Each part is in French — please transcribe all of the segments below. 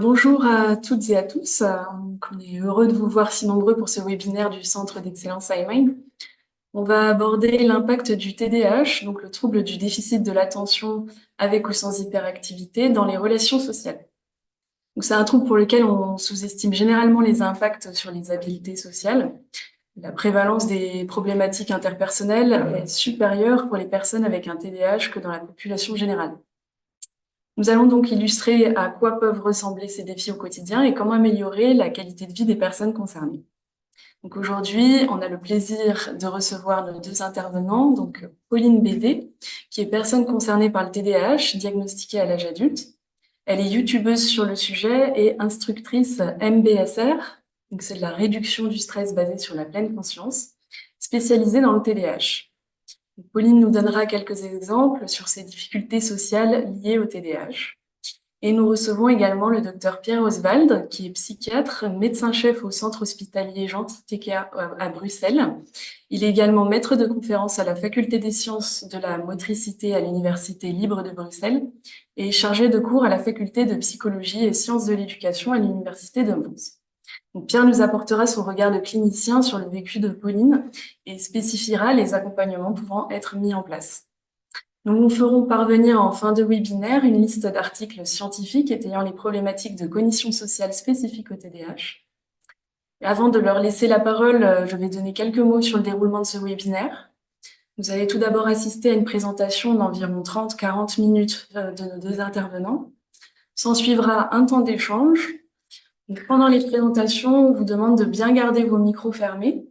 Bonjour à toutes et à tous. On est heureux de vous voir si nombreux pour ce webinaire du Centre d'excellence iMind. On va aborder l'impact du TDAH, donc le trouble du déficit de l'attention avec ou sans hyperactivité, dans les relations sociales. Donc, c'est un trouble pour lequel on sous-estime généralement les impacts sur les habiletés sociales. La prévalence des problématiques interpersonnelles est supérieure pour les personnes avec un TDAH que dans la population générale. Nous allons donc illustrer à quoi peuvent ressembler ces défis au quotidien et comment améliorer la qualité de vie des personnes concernées. Donc aujourd'hui, on a le plaisir de recevoir nos deux intervenants, donc Pauline Bédé, qui est personne concernée par le TDAH, diagnostiquée à l'âge adulte. Elle est youtubeuse sur le sujet et instructrice MBSR, donc c'est de la réduction du stress basée sur la pleine conscience, spécialisée dans le TDAH. Pauline nous donnera quelques exemples sur ces difficultés sociales liées au TDAH. Et nous recevons également le docteur Pierre Oswald, qui est psychiatre, médecin-chef au centre hospitalier Jean Tiquet à Bruxelles. Il est également maître de conférence à la faculté des sciences de la motricité à l'Université libre de Bruxelles et chargé de cours à la faculté de psychologie et sciences de l'éducation à l'Université de Mons. Donc Pierre nous apportera son regard de clinicien sur le vécu de Pauline et spécifiera les accompagnements pouvant être mis en place. Nous vous ferons parvenir en fin de webinaire une liste d'articles scientifiques étayant les problématiques de cognition sociale spécifiques au TDAH. Et avant de leur laisser la parole, je vais donner quelques mots sur le déroulement de ce webinaire. Vous allez tout d'abord assister à une présentation d'environ 30-40 minutes de nos deux intervenants. S'en suivra un temps d'échange. Pendant les présentations, on vous demande de bien garder vos micros fermés.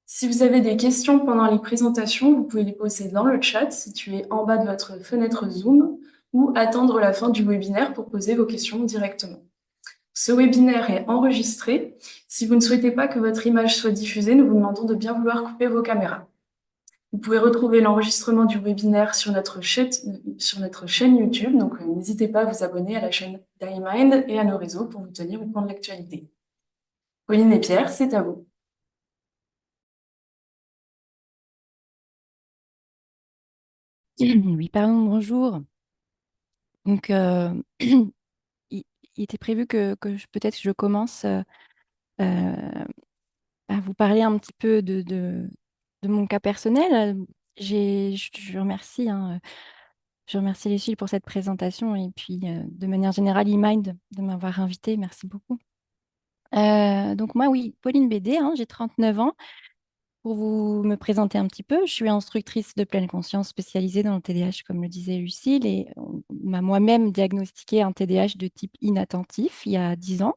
Si vous avez des questions pendant les présentations, vous pouvez les poser dans le chat situé en bas de votre fenêtre Zoom ou attendre la fin du webinaire pour poser vos questions directement. Ce webinaire est enregistré. Si vous ne souhaitez pas que votre image soit diffusée, nous vous demandons de bien vouloir couper vos caméras. Vous pouvez retrouver l'enregistrement du webinaire sur notre chaîne YouTube, donc n'hésitez pas à vous abonner à la chaîne d'iMind et à nos réseaux pour vous tenir au courant de l'actualité. Pauline et Pierre, c'est à vous. Oui, pardon, bonjour. Donc, il, il était prévu que peut-être je commence euh, à vous parler un petit peu de mon cas personnel. Je remercie, hein, je remercie les filles pour cette présentation et puis de manière générale, eMind de m'avoir invité. Merci beaucoup. Donc moi, oui, Pauline Bédé, hein, j'ai 39 ans. Pour vous me présenter un petit peu, je suis instructrice de pleine conscience spécialisée dans le TDAH, comme le disait Lucille, et on m'a moi-même diagnostiqué un TDAH de type inattentif il y a 10 ans.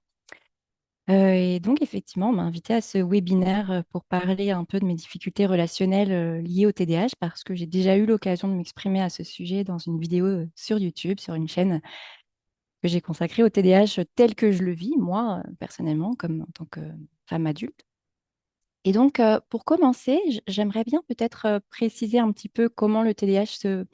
Et donc, effectivement, on m'a invité à ce webinaire pour parler un peu de mes difficultés relationnelles liées au TDAH, parce que j'ai déjà eu l'occasion de m'exprimer à ce sujet dans une vidéo sur YouTube, sur une chaîne que j'ai consacrée au TDAH tel que je le vis, moi, personnellement, comme en tant que femme adulte. Et donc, pour commencer, j'aimerais bien peut-être préciser un petit peu comment le TDAH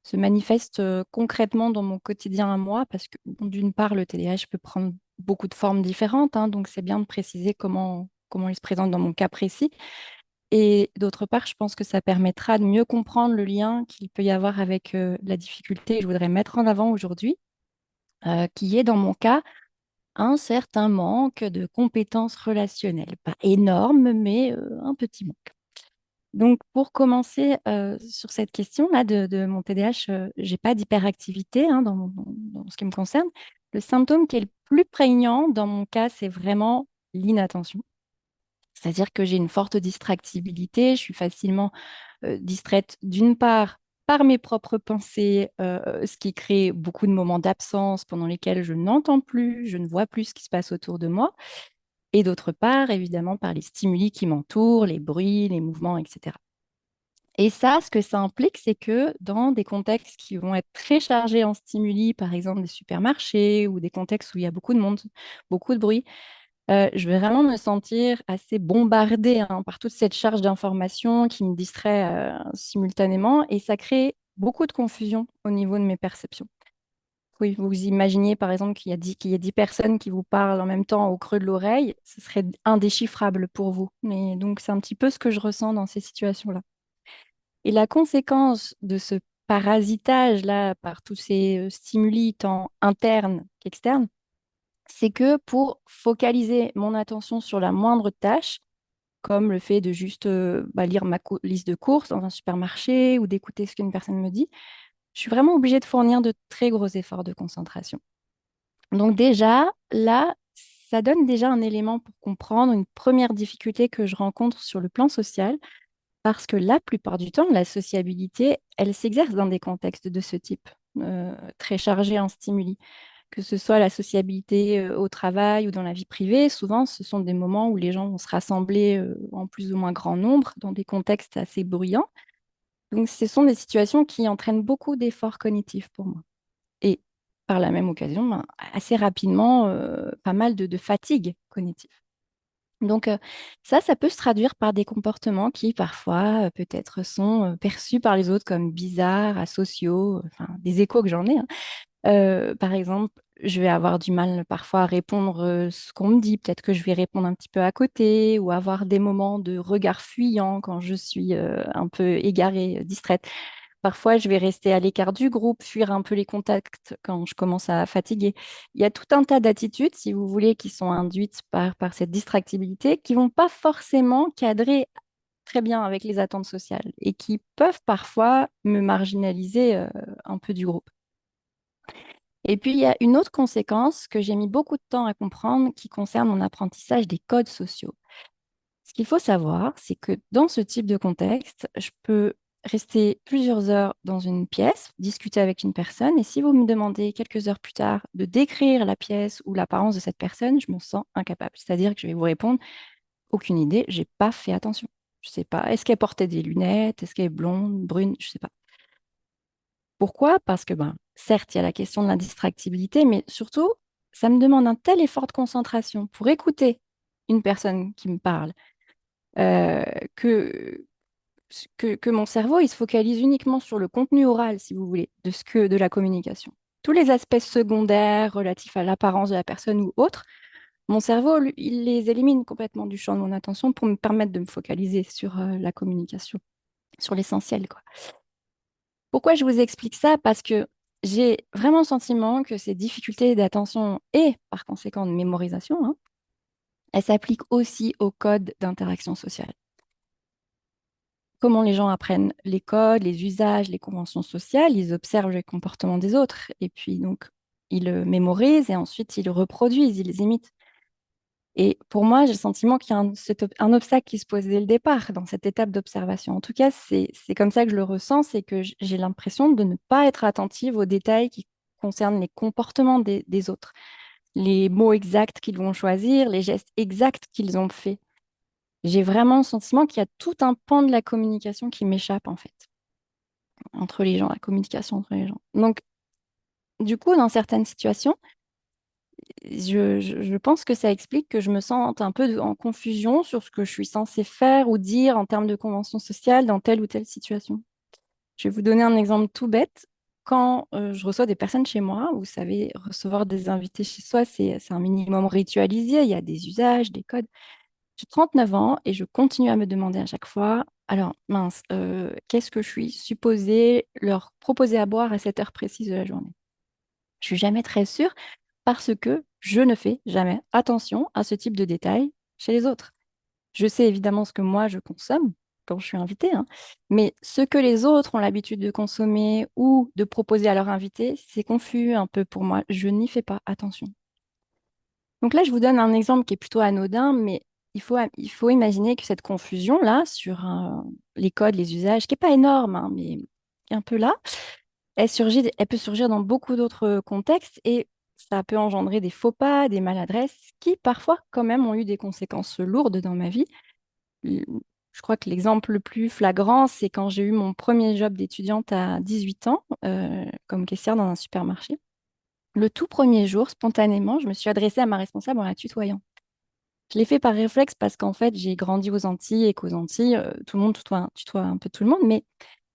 se manifeste concrètement dans mon quotidien à moi, parce que bon, d'une part, le TDAH peut prendre beaucoup de formes différentes, hein, donc c'est bien de préciser comment il se présente dans mon cas précis. Et d'autre part, je pense que ça permettra de mieux comprendre le lien qu'il peut y avoir avec la difficulté que je voudrais mettre en avant aujourd'hui, qui est dans mon cas un certain manque de compétences relationnelles. Pas énorme, mais un petit manque. Donc, pour commencer sur cette question-là de mon TDAH, je n'ai pas d'hyperactivité hein, dans ce qui me concerne. Le symptôme qui est le plus prégnant dans mon cas, c'est vraiment l'inattention. C'est-à-dire que j'ai une forte distractibilité, je suis facilement distraite d'une part par mes propres pensées, ce qui crée beaucoup de moments d'absence pendant lesquels je n'entends plus, je ne vois plus ce qui se passe autour de moi, et d'autre part, évidemment, par les stimuli qui m'entourent, les bruits, les mouvements, etc. Et ça, ce que ça implique, c'est que dans des contextes qui vont être très chargés en stimuli, par exemple des supermarchés ou des contextes où il y a beaucoup de monde, beaucoup de bruit, je vais vraiment me sentir assez bombardée hein, par toute cette charge d'informations qui me distrait simultanément et ça crée beaucoup de confusion au niveau de mes perceptions. Oui, vous imaginez par exemple qu'il y a 10 personnes qui vous parlent en même temps au creux de l'oreille, ce serait indéchiffrable pour vous. Mais donc c'est un petit peu ce que je ressens dans ces situations-là. Et la conséquence de ce parasitage-là par tous ces stimuli tant internes qu'externes, c'est que pour focaliser mon attention sur la moindre tâche, comme le fait de juste lire ma liste de courses dans un supermarché ou d'écouter ce qu'une personne me dit, je suis vraiment obligée de fournir de très gros efforts de concentration. Donc déjà, là, ça donne déjà un élément pour comprendre une première difficulté que je rencontre sur le plan social, parce que la plupart du temps, la sociabilité, elle s'exerce dans des contextes de ce type, très chargés en stimuli. Que ce soit la sociabilité au travail ou dans la vie privée, souvent, ce sont des moments où les gens vont se rassembler en plus ou moins grand nombre dans des contextes assez bruyants. Donc, ce sont des situations qui entraînent beaucoup d'efforts cognitifs pour moi. Et par la même occasion, ben, assez rapidement, pas mal de fatigue cognitive. Donc, ça peut se traduire par des comportements qui, parfois, peut-être sont perçus par les autres comme bizarres, asociaux, enfin, des échos que j'en ai, hein. Par exemple, je vais avoir du mal parfois à répondre ce qu'on me dit. Peut-être que je vais répondre un petit peu à côté ou avoir des moments de regard fuyant quand je suis un peu égarée, distraite. Parfois, je vais rester à l'écart du groupe, fuir un peu les contacts quand je commence à fatiguer. Il y a tout un tas d'attitudes, si vous voulez, qui sont induites par cette distractibilité, qui vont pas forcément cadrer très bien avec les attentes sociales et qui peuvent parfois me marginaliser un peu du groupe. Et puis, il y a une autre conséquence que j'ai mis beaucoup de temps à comprendre qui concerne mon apprentissage des codes sociaux. Ce qu'il faut savoir, c'est que dans ce type de contexte, je peux rester plusieurs heures dans une pièce, discuter avec une personne, et si vous me demandez quelques heures plus tard de décrire la pièce ou l'apparence de cette personne, je me sens incapable. C'est-à-dire que je vais vous répondre, aucune idée, j'ai pas fait attention. Je sais pas, est-ce qu'elle portait des lunettes, est-ce qu'elle est blonde, brune, je sais pas. Pourquoi? Parce que, ben, certes, il y a la question de l'indistractibilité, mais surtout, ça me demande un tel effort de concentration pour écouter une personne qui me parle, euh, que, que mon cerveau, il se focalise uniquement sur le contenu oral, si vous voulez, de la communication. Tous les aspects secondaires relatifs à l'apparence de la personne ou autre, mon cerveau, lui, il les élimine complètement du champ de mon attention pour me permettre de me focaliser sur la communication, sur l'essentiel, quoi. Pourquoi je vous explique ça? Parce que j'ai vraiment le sentiment que ces difficultés d'attention et par conséquent de mémorisation, hein, elles s'appliquent aussi aux codes d'interaction sociale. Comment les gens apprennent les codes, les usages, les conventions sociales, ils observent les comportements des autres et puis donc ils le mémorisent et ensuite ils le reproduisent, ils les imitent. Et pour moi, j'ai le sentiment qu'il y a un obstacle qui se pose dès le départ dans cette étape d'observation. En tout cas, c'est comme ça que je le ressens, c'est que j'ai l'impression de ne pas être attentive aux détails qui concernent les comportements des autres, les mots exacts qu'ils vont choisir, les gestes exacts qu'ils ont faits. J'ai vraiment le sentiment qu'il y a tout un pan de la communication qui m'échappe, en fait, entre les gens, la communication entre les gens. Donc, du coup, dans certaines situations, je pense que ça explique que je me sente un peu en confusion sur ce que je suis censée faire ou dire en termes de convention sociale dans telle ou telle situation. Je vais vous donner un exemple tout bête. Quand je reçois des personnes chez moi, vous savez, recevoir des invités chez soi, c'est un minimum ritualisé. Il y a des usages, des codes. J'ai 39 ans et je continue à me demander à chaque fois, alors mince, qu'est-ce que je suis supposée leur proposer à boire à cette heure précise de la journée? Je suis jamais très sûre parce que je ne fais jamais attention à ce type de détails chez les autres. Je sais évidemment ce que moi je consomme quand je suis invitée, hein, mais ce que les autres ont l'habitude de consommer ou de proposer à leurs invités, c'est confus un peu pour moi. Je n'y fais pas attention. Donc là, je vous donne un exemple qui est plutôt anodin, mais il faut imaginer que cette confusion-là sur les codes, les usages, qui n'est pas énorme, hein, mais qui est un peu là, elle peut surgir dans beaucoup d'autres contextes et ça peut engendrer des faux pas, des maladresses qui parfois quand même ont eu des conséquences lourdes dans ma vie. L- Je crois que l'exemple le plus flagrant, c'est quand j'ai eu mon premier job d'étudiante à 18 ans, comme caissière dans un supermarché. Le tout premier jour, spontanément, je me suis adressée à ma responsable en la tutoyant. Je l'ai fait par réflexe parce qu'en fait, j'ai grandi aux Antilles et qu'aux Antilles, tout le monde tutoie un peu tout le monde, mais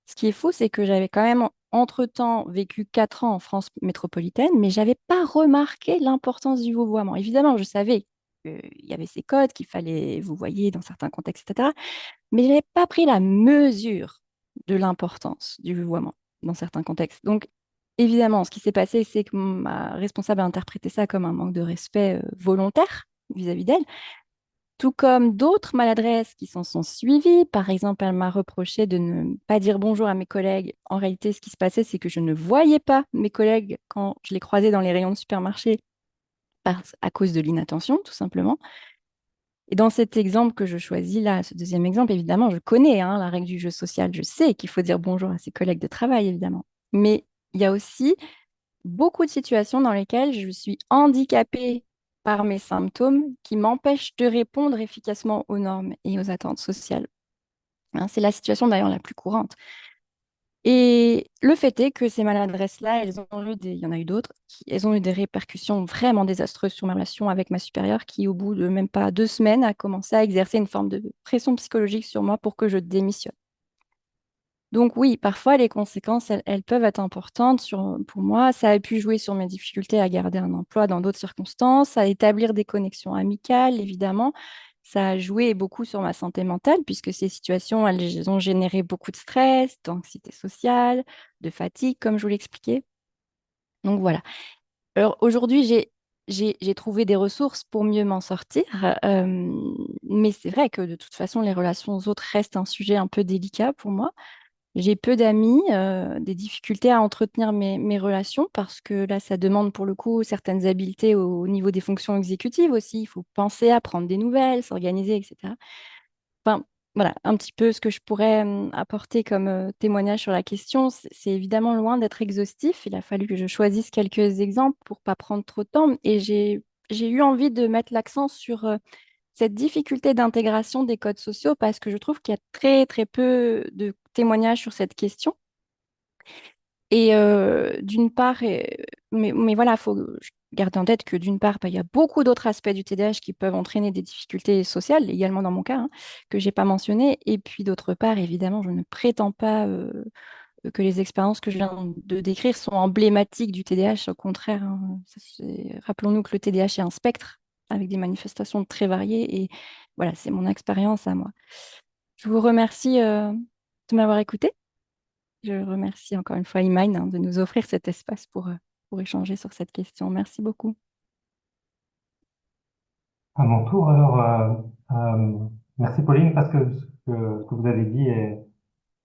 ce qui est fou, c'est que j'avais quand même, entre-temps, vécu 4 ans en France métropolitaine, mais je n'avais pas remarqué l'importance du vouvoiement. Évidemment, je savais qu'il y avait ces codes, qu'il fallait vous voyez dans certains contextes, etc. Mais je n'avais pas pris la mesure de l'importance du vouvoiement dans certains contextes. Donc, évidemment, ce qui s'est passé, c'est que ma responsable a interprété ça comme un manque de respect volontaire vis-à-vis d'elle, tout comme d'autres maladresses qui s'en sont suivies. Par exemple, elle m'a reproché de ne pas dire bonjour à mes collègues. En réalité, ce qui se passait, c'est que je ne voyais pas mes collègues quand je les croisais dans les rayons de supermarché à cause de l'inattention, tout simplement. Et dans cet exemple que je choisis là, ce deuxième exemple, évidemment, je connais la règle du jeu social. Je sais qu'il faut dire bonjour à ses collègues de travail, évidemment. Mais il y a aussi beaucoup de situations dans lesquelles je suis handicapée par mes symptômes qui m'empêchent de répondre efficacement aux normes et aux attentes sociales. C'est la situation d'ailleurs la plus courante. Et le fait est que ces maladresses-là, il y en a eu d'autres, elles ont eu des répercussions vraiment désastreuses sur ma relation avec ma supérieure qui, au bout de même pas 2 semaines, a commencé à exercer une forme de pression psychologique sur moi pour que je démissionne. Donc oui, parfois les conséquences, elles peuvent être importantes pour moi. Ça a pu jouer sur mes difficultés à garder un emploi dans d'autres circonstances, à établir des connexions amicales, évidemment. Ça a joué beaucoup sur ma santé mentale, puisque ces situations, elles ont généré beaucoup de stress, d'anxiété sociale, de fatigue, comme je vous l'expliquais. Donc voilà. Alors aujourd'hui, j'ai trouvé des ressources pour mieux m'en sortir, mais c'est vrai que de toute façon, les relations aux autres restent un sujet un peu délicat pour moi. J'ai peu d'amis, des difficultés à entretenir mes relations parce que là, ça demande pour le coup certaines habiletés au niveau des fonctions exécutives aussi. Il faut penser à prendre des nouvelles, s'organiser, etc. Enfin, voilà, un petit peu ce que je pourrais apporter comme témoignage sur la question. C'est évidemment loin d'être exhaustif. Il a fallu que je choisisse quelques exemples pour pas prendre trop de temps. Et j'ai eu envie de mettre l'accent sur cette difficulté d'intégration des codes sociaux parce que je trouve qu'il y a très, très peu de témoignages sur cette question. Et d'une part, mais voilà, il faut garder en tête que d'une part, bah, il y a beaucoup d'autres aspects du TDAH qui peuvent entraîner des difficultés sociales, également dans mon cas, que je n'ai pas mentionné. Et puis d'autre part, évidemment, je ne prétends pas que les expériences que je viens de décrire sont emblématiques du TDAH. Au contraire, rappelons-nous que le TDAH est un spectre avec des manifestations très variées. Et voilà, c'est mon expérience à moi. Je vous remercie de m'avoir écouté. Je remercie encore une fois Imane de nous offrir cet espace pour échanger sur cette question. Merci beaucoup. À mon tour, alors, merci Pauline, parce que ce que vous avez dit,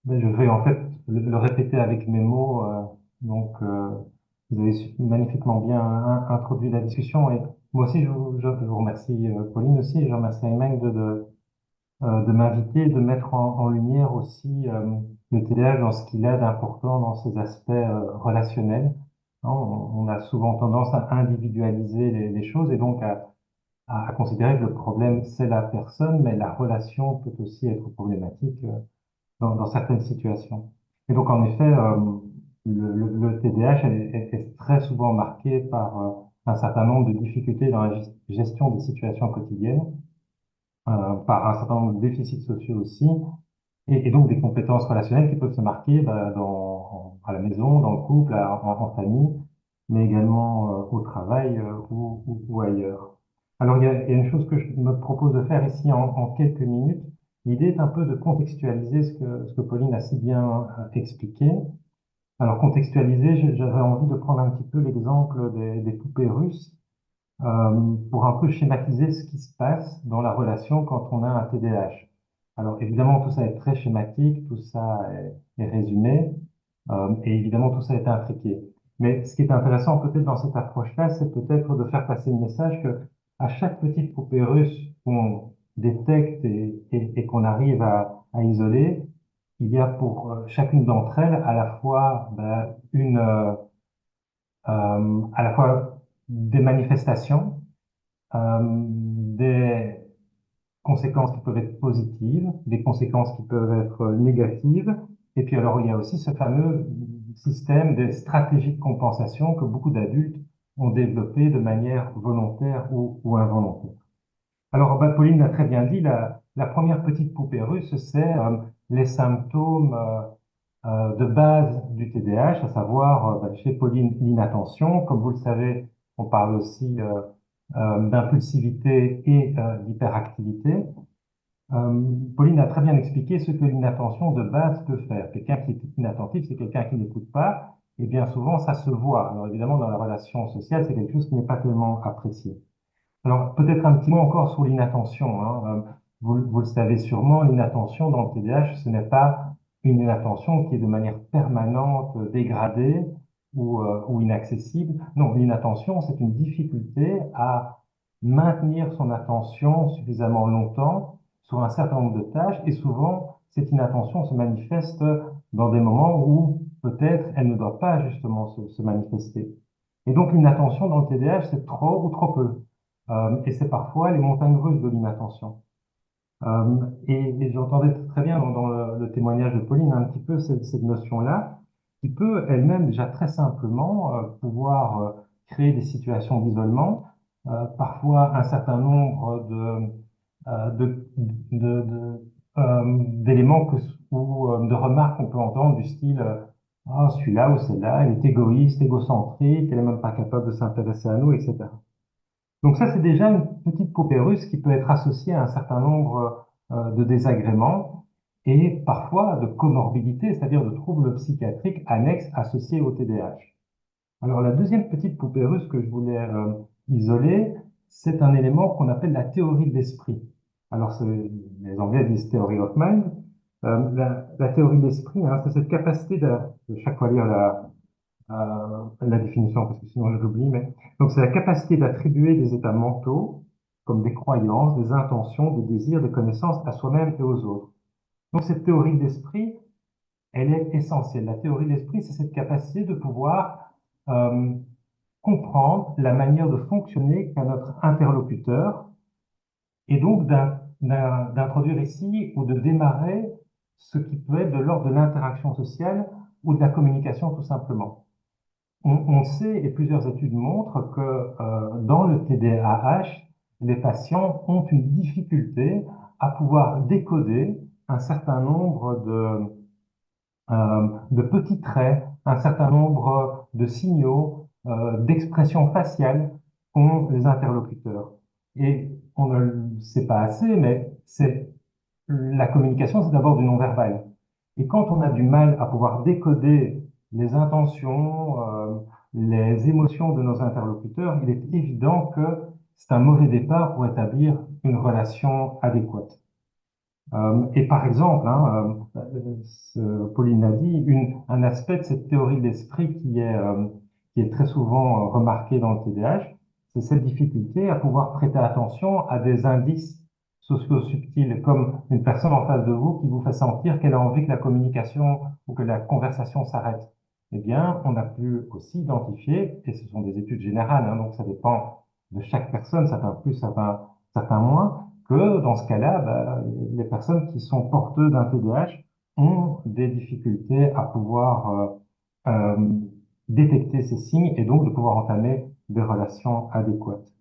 ben, je vais en fait le répéter avec mes mots. Vous avez magnifiquement bien introduit la discussion. Et moi aussi, je vous remercie Pauline aussi, et je remercie Ayman de m'inviter, de mettre en lumière aussi le TDAH dans ce qu'il a d'important dans ses aspects relationnels. On a souvent tendance à individualiser les choses et donc à considérer que le problème, c'est la personne, mais la relation peut aussi être problématique dans certaines situations. Et donc, en effet, le TDAH est très souvent marqué par un certain nombre de difficultés dans la gestion des situations quotidiennes, par un certain nombre de déficits sociaux aussi, et donc des compétences relationnelles qui peuvent se marquer bah, à la maison, dans le couple, en famille, mais également au travail ou ailleurs. Alors, il y a une chose que je me propose de faire ici en quelques minutes. L'idée est un peu de contextualiser ce que Pauline a si bien expliqué. Alors, contextualiser, j'avais envie de prendre un petit peu l'exemple des poupées russes pour un peu schématiser ce qui se passe dans la relation quand on a un TDAH. Alors évidemment, tout ça est très schématique, tout ça est résumé, et évidemment, tout ça est intriqué. Mais ce qui est intéressant peut-être dans cette approche-là, c'est peut-être de faire passer le message que à chaque petite poupée russe qu'on détecte et qu'on arrive à isoler, il y a pour chacune d'entre elles à la fois ben, à la fois des manifestations, des conséquences qui peuvent être positives, des conséquences qui peuvent être négatives. Et puis alors, il y a aussi ce fameux système des stratégies de compensation que beaucoup d'adultes ont développé de manière volontaire ou involontaire. Alors, bah, Pauline l'a très bien dit, la première petite poupée russe, c'est les symptômes de base du TDAH, à savoir bah, chez Pauline l'inattention. Comme vous le savez, on parle aussi d'impulsivité et d'hyperactivité. Pauline a très bien expliqué ce que l'inattention de base peut faire. Quelqu'un qui est inattentif, c'est quelqu'un qui n'écoute pas, et bien souvent, ça se voit. Alors évidemment, dans la relation sociale, c'est quelque chose qui n'est pas tellement apprécié. Alors, peut-être un petit mot encore sur l'inattention, hein. Vous le savez sûrement, l'inattention dans le TDAH, ce n'est pas une inattention qui est de manière permanente dégradée ou inaccessible. Non, l'inattention, c'est une difficulté à maintenir son attention suffisamment longtemps sur un certain nombre de tâches, et souvent, cette inattention se manifeste dans des moments où peut-être elle ne doit pas justement se manifester. Et donc, l'inattention dans le TDAH, c'est trop ou trop peu. Et c'est parfois les montagnes russes de l'inattention. Et j'entendais très bien dans le témoignage de Pauline un petit peu cette notion-là, qui peut elle-même déjà très simplement pouvoir créer des situations d'isolement, parfois un certain nombre d'éléments ou de remarques qu'on peut entendre du style ah, celui-là ou celle-là, elle est égoïste, égocentrique, elle n'est même pas capable de s'intéresser à nous, etc. Donc ça, c'est déjà une petite poupée russe qui peut être associée à un certain nombre de désagréments et parfois de comorbidités, c'est-à-dire de troubles psychiatriques annexes associés au TDAH. Alors la deuxième petite poupée russe que je voulais isoler, c'est un élément qu'on appelle la théorie de l'esprit. Alors les Anglais disent theory of mind. La théorie de l'esprit, hein, c'est cette capacité de chaque fois lire la définition, parce que sinon je l'oublie, mais donc c'est la capacité d'attribuer des états mentaux comme des croyances, des intentions, des désirs, des connaissances à soi-même et aux autres. Donc cette théorie d'esprit, elle est essentielle. La théorie d'esprit, c'est cette capacité de pouvoir euh, comprendre la manière de fonctionner qu'a notre interlocuteur et donc d'introduire ici ou de démarrer ce qui peut être de l'ordre de l'interaction sociale ou de la communication tout simplement. On sait, et plusieurs études montrent que dans le TDAH, les patients ont une difficulté à pouvoir décoder un certain nombre de petits traits, un certain nombre de signaux, d'expressions faciales qu'ont les interlocuteurs. Et on ne le sait pas assez, mais la communication, c'est d'abord du non-verbal. Et quand on a du mal à pouvoir décoder les intentions, les émotions de nos interlocuteurs, il est évident que c'est un mauvais départ pour établir une relation adéquate. Et par exemple, hein, Pauline l'a dit, un aspect de cette théorie de l'esprit qui est très souvent remarqué dans le TDAH, c'est cette difficulté à pouvoir prêter attention à des indices sociaux subtils, comme une personne en face de vous qui vous fait sentir qu'elle a envie que la communication ou que la conversation s'arrête. Eh bien, on a pu aussi identifier, et ce sont des études générales, hein, donc ça dépend de chaque personne, certains plus, certains moins, que dans ce cas-là, bah, les personnes qui sont porteuses d'un TDAH ont des difficultés à pouvoir détecter ces signes et donc de pouvoir entamer des relations adéquates.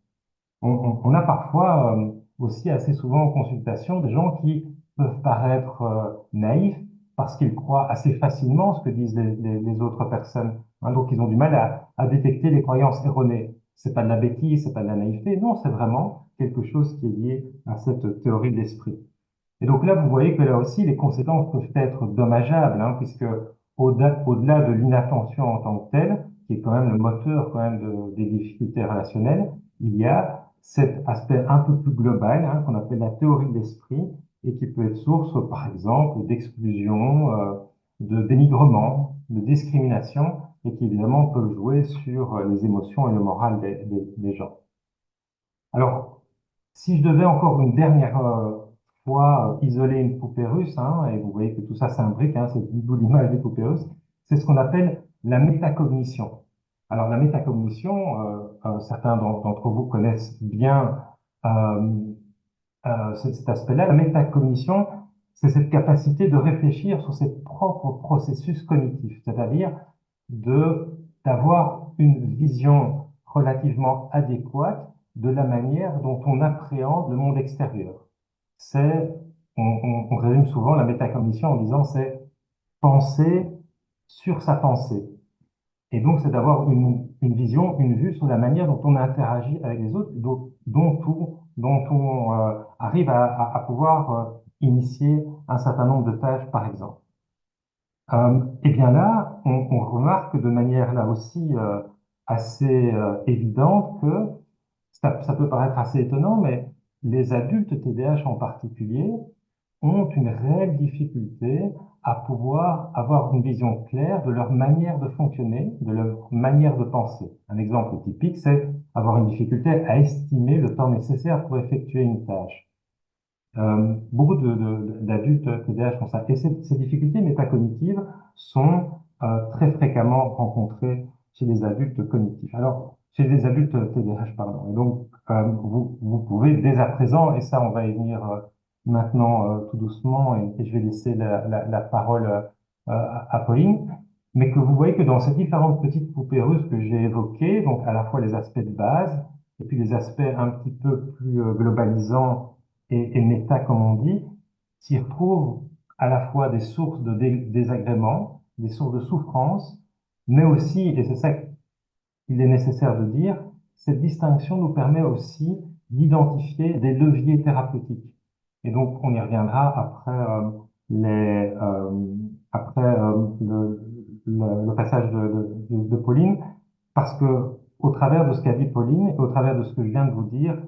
On a parfois aussi assez souvent en consultation des gens qui peuvent paraître naïfs parce qu'ils croient assez facilement ce que disent les autres personnes. Hein, donc ils ont du mal à détecter les croyances erronées. C'est pas de la bêtise, c'est pas de la naïveté, non, c'est vraiment quelque chose qui est lié à cette théorie de l'esprit. Et donc là, vous voyez que là aussi, les conséquences peuvent être dommageables, hein, puisque au-delà de l'inattention en tant que telle, qui est quand même le moteur quand même des difficultés relationnelles, il y a cet aspect un peu plus global, hein, qu'on appelle la théorie de l'esprit, et qui peut être source, par exemple, d'exclusion, de dénigrement, de discrimination, et qui évidemment peut jouer sur les émotions et le moral des gens. Alors, si je devais encore une dernière fois isoler une poupée russe, hein, et vous voyez que tout ça s'imbrique, hein, c'est d'où l'image des poupées russes, c'est ce qu'on appelle la métacognition. Alors, la métacognition, certains d'entre vous connaissent bien cet aspect-là. La métacognition, c'est cette capacité de réfléchir sur ses propres processus cognitifs, c'est-à-dire d'avoir une vision relativement adéquate de la manière dont on appréhende le monde extérieur. On résume souvent la métacognition en disant c'est penser sur sa pensée. Et donc, c'est d'avoir une vision, une vue sur la manière dont on interagit avec les autres, dont tout dont on arrive à pouvoir initier un certain nombre de tâches, par exemple. Eh bien là, on remarque de manière là aussi assez évidente que ça peut paraître assez étonnant, mais les adultes TDAH en particulier ont une réelle difficulté à pouvoir avoir une vision claire de leur manière de fonctionner, de leur manière de penser. Un exemple typique, c'est avoir une difficulté à estimer le temps nécessaire pour effectuer une tâche. Beaucoup d'adultes TDAH ont ça. Et ces difficultés métacognitives sont très fréquemment rencontrées chez les adultes cognitifs. Alors, chez les adultes TDAH, pardon. Et donc, vous pouvez dès à présent, et ça, on va y venir maintenant tout doucement, et je vais laisser la parole à Pauline, mais que vous voyez que dans ces différentes petites poupées russes que j'ai évoquées, donc à la fois les aspects de base, et puis les aspects un petit peu plus globalisants et méta, comme on dit, s'y retrouvent à la fois des sources de désagréments, des sources de souffrance, mais aussi, et c'est ça qu'il est nécessaire de dire, cette distinction nous permet aussi d'identifier des leviers thérapeutiques. Et donc, on y reviendra après, après le passage de Pauline, parce que au travers de ce qu'a dit Pauline, et au travers de ce que je viens de vous dire,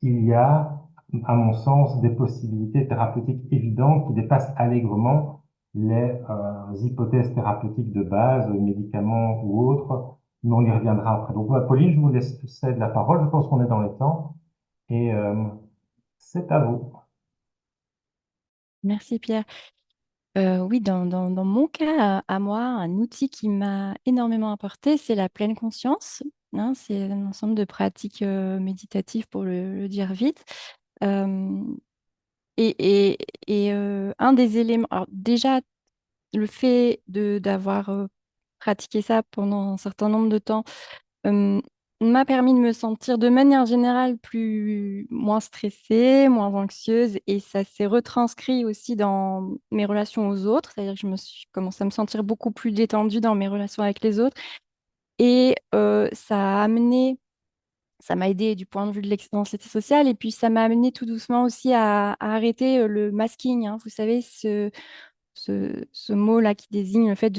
il y a, à mon sens, des possibilités thérapeutiques évidentes qui dépassent allègrement les hypothèses thérapeutiques de base, médicaments ou autres, mais on y reviendra après. Donc, Pauline, je vous laisse cède la parole. Je pense qu'on est dans les temps et c'est à vous. Merci Pierre. Oui, dans mon cas, à moi, un outil qui m'a énormément apporté, c'est la pleine conscience, hein. C'est un ensemble de pratiques méditatives pour le dire vite. Euh, et un des éléments, alors déjà, le fait d'avoir pratiqué ça pendant un certain nombre de temps euh, m'a permis de me sentir de manière générale moins stressée, moins anxieuse, et ça s'est retranscrit aussi dans mes relations aux autres, c'est-à-dire que je me suis commencé à me sentir beaucoup plus détendue dans mes relations avec les autres, et ça m'a aidé du point de vue de l'anxiété sociale, et puis ça m'a amené tout doucement aussi à arrêter le masking, hein. Vous savez, ce mot-là qui désigne le fait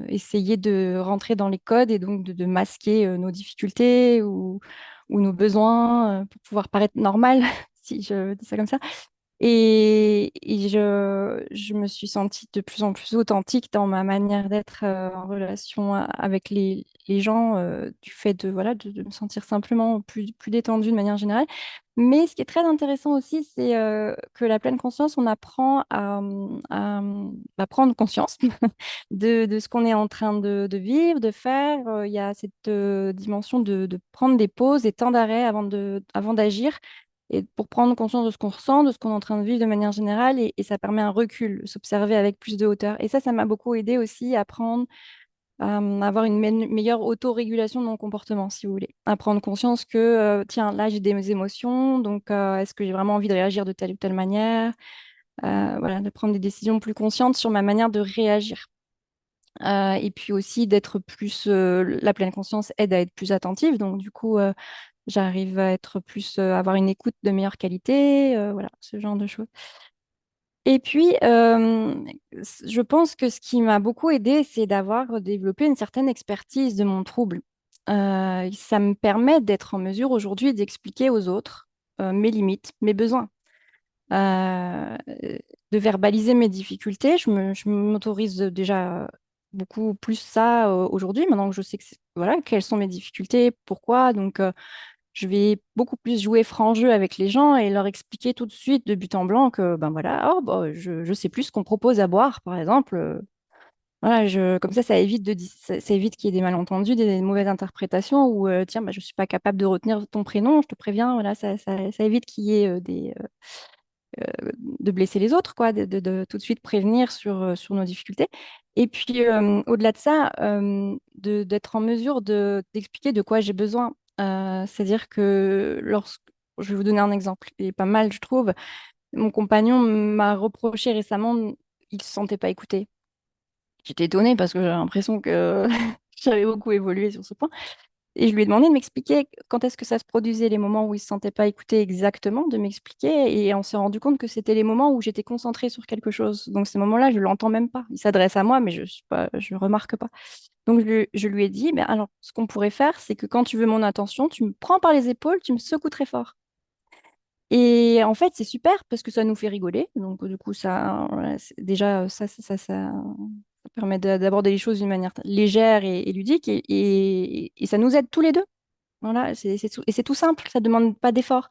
essayer de rentrer dans les codes et donc de masquer nos difficultés ou nos besoins pour pouvoir paraître normal, si je dis ça comme ça. Et je me suis sentie de plus en plus authentique dans ma manière d'être en relation avec les gens, du fait de me sentir simplement plus détendue de manière générale. Mais ce qui est très intéressant aussi, c'est que la pleine conscience, on apprend à prendre conscience de ce qu'on est en train de vivre, de faire. Il y a cette dimension de prendre des pauses, des temps d'arrêt avant d'agir, et pour prendre conscience de ce qu'on ressent, de ce qu'on est en train de vivre de manière générale, et ça permet un recul, s'observer avec plus de hauteur. Et ça m'a beaucoup aidé aussi à apprendre à avoir une meilleure autorégulation de mon comportement, si vous voulez. À prendre conscience que, tiens, là, j'ai des émotions, donc est-ce que j'ai vraiment envie de réagir de telle ou telle manière? Voilà, de prendre des décisions plus conscientes sur ma manière de réagir. Et puis aussi d'être plus, la pleine conscience aide à être plus attentive, donc du coup, j'arrive à être plus, avoir une écoute de meilleure qualité, voilà, ce genre de choses. Et puis, je pense que ce qui m'a beaucoup aidé, c'est d'avoir développé une certaine expertise de mon trouble. Ça me permet d'être en mesure aujourd'hui d'expliquer aux autres mes limites, mes besoins, euh, de verbaliser mes difficultés. Je m'autorise déjà beaucoup plus ça aujourd'hui, maintenant que je sais voilà, quelles sont mes difficultés, pourquoi. Donc, je vais beaucoup plus jouer franc jeu avec les gens et leur expliquer tout de suite de but en blanc que ben voilà, oh, bah, je sais plus ce qu'on propose à boire, par exemple. Voilà, comme ça évite ça évite qu'il y ait des malentendus, des mauvaises interprétations ou tiens, bah, je suis pas capable de retenir ton prénom, je te préviens. Voilà, ça évite qu'il y ait de blesser les autres, quoi, de tout de suite prévenir sur nos difficultés. Et puis, au-delà de ça, d'être en mesure d'expliquer de quoi j'ai besoin. C'est-à-dire que je vais vous donner un exemple, et pas mal, je trouve. Mon compagnon m'a reproché récemment, il ne se sentait pas écouté. J'étais étonnée parce que j'ai l'impression que j'avais beaucoup évolué sur ce point. Et je lui ai demandé de m'expliquer quand est-ce que ça se produisait, les moments où il ne se sentait pas écouté exactement, de m'expliquer. Et on s'est rendu compte que c'était les moments où j'étais concentrée sur quelque chose. Donc ces moments-là, je ne l'entends même pas. Il s'adresse à moi, mais je suis pas, je remarque pas. Donc je lui ai dit, mais alors ce qu'on pourrait faire, c'est que quand tu veux mon attention, tu me prends par les épaules, tu me secoues très fort. Et en fait, c'est super parce que ça nous fait rigoler. Donc du coup, ça, voilà, déjà, ça permet d'aborder les choses d'une manière légère et ludique. Et ça nous aide tous les deux. Voilà, et c'est tout simple, ça demande pas d'effort.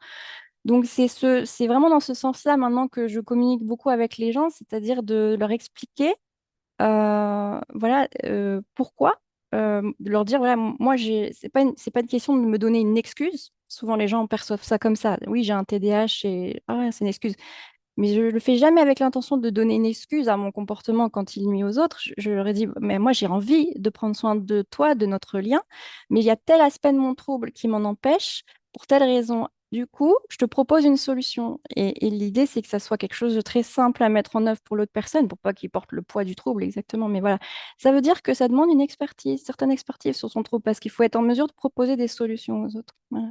Donc c'est vraiment dans ce sens-là maintenant que je communique beaucoup avec les gens, c'est-à-dire de leur expliquer, voilà, pourquoi, de leur dire, voilà, moi c'est pas une question de me donner une excuse. Souvent les gens perçoivent ça comme ça. Oui, j'ai un TDAH et ah, c'est une excuse. Mais je le fais jamais avec l'intention de donner une excuse à mon comportement quand il nuit aux autres. Je leur ai dit, mais moi j'ai envie de prendre soin de toi, de notre lien, mais il y a tel aspect de mon trouble qui m'en empêche pour telle raison. Du coup, je te propose une solution. Et l'idée, c'est que ça soit quelque chose de très simple à mettre en œuvre pour l'autre personne, pour pas qu'il porte le poids du trouble exactement. Mais voilà, ça veut dire que ça demande une expertise, certaine expertise sur son trouble, parce qu'il faut être en mesure de proposer des solutions aux autres. Voilà.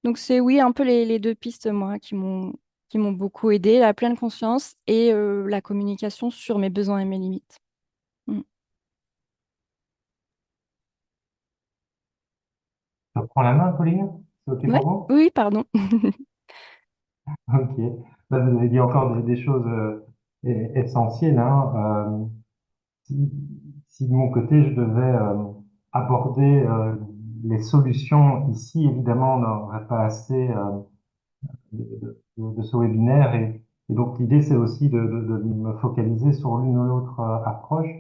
Donc c'est oui, un peu les deux pistes, moi, qui m'ont beaucoup aidé, la pleine conscience et la communication sur mes besoins et mes limites. Mm. Je reprends la main, Pauline? C'est OK Ouais, pour vous? oui, pardon. OK. Là, vous avez dit encore des choses essentielles, hein. Si, si de mon côté, je devais aborder les solutions ici, évidemment, on n'aurait pas assez de ce webinaire. Et donc, l'idée, c'est aussi de me focaliser sur l'une ou l'autre approche.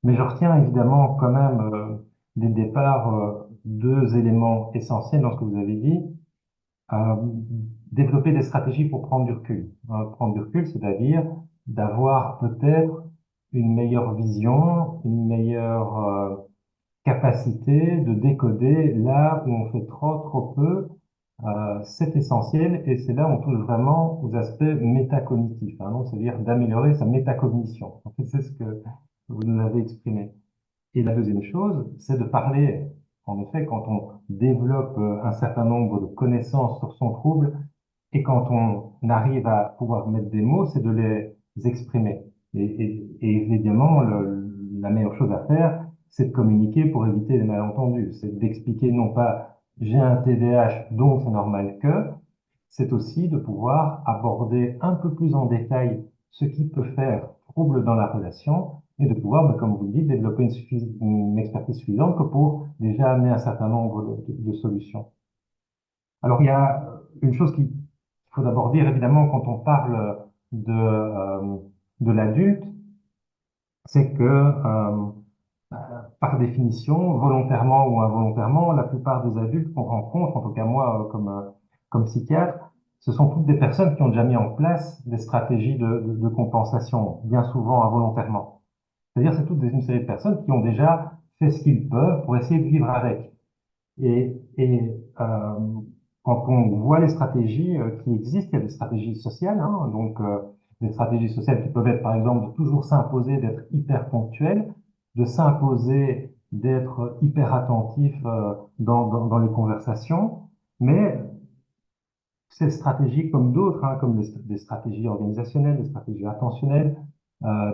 Mais je retiens évidemment quand même, dès le départ, deux éléments essentiels dans ce que vous avez dit. Euh, Développer des stratégies pour prendre du recul. Prendre du recul, c'est-à-dire d'avoir peut-être une meilleure vision, une meilleure capacité de décoder là où on fait trop peu. C'est essentiel et c'est là où on touche vraiment aux aspects métacognitifs, hein, donc c'est-à-dire d'améliorer sa métacognition. En fait, c'est ce que vous nous avez exprimé. Et la deuxième chose, c'est de parler. En effet, quand on développe un certain nombre de connaissances sur son trouble et quand on arrive à pouvoir mettre des mots, c'est de les exprimer. Et évidemment, la meilleure chose à faire, c'est de communiquer pour éviter les malentendus. C'est d'expliquer non pas j'ai un TDAH, donc c'est normal que, c'est aussi de pouvoir aborder un peu plus en détail ce qui peut faire trouble dans la relation et de pouvoir, comme vous le dites, développer une expertise suffisante que pour déjà amener un certain nombre de solutions. Alors, il y a une chose qu'il faut d'abord dire, évidemment, quand on parle de l'adulte, c'est que, par définition, volontairement ou involontairement, la plupart des adultes qu'on rencontre, en tout cas moi, comme psychiatre, ce sont toutes des personnes qui ont déjà mis en place des stratégies de compensation, bien souvent involontairement. C'est-à-dire, c'est une série de personnes qui ont déjà fait ce qu'ils peuvent pour essayer de vivre avec. Et quand on voit les stratégies qui existent, il y a des stratégies sociales, hein, donc des stratégies sociales qui peuvent être par exemple de toujours s'imposer d'être hyper ponctuel, de s'imposer d'être hyper attentif dans les conversations, mais ces stratégies comme d'autres, hein, comme des stratégies organisationnelles, des stratégies attentionnelles,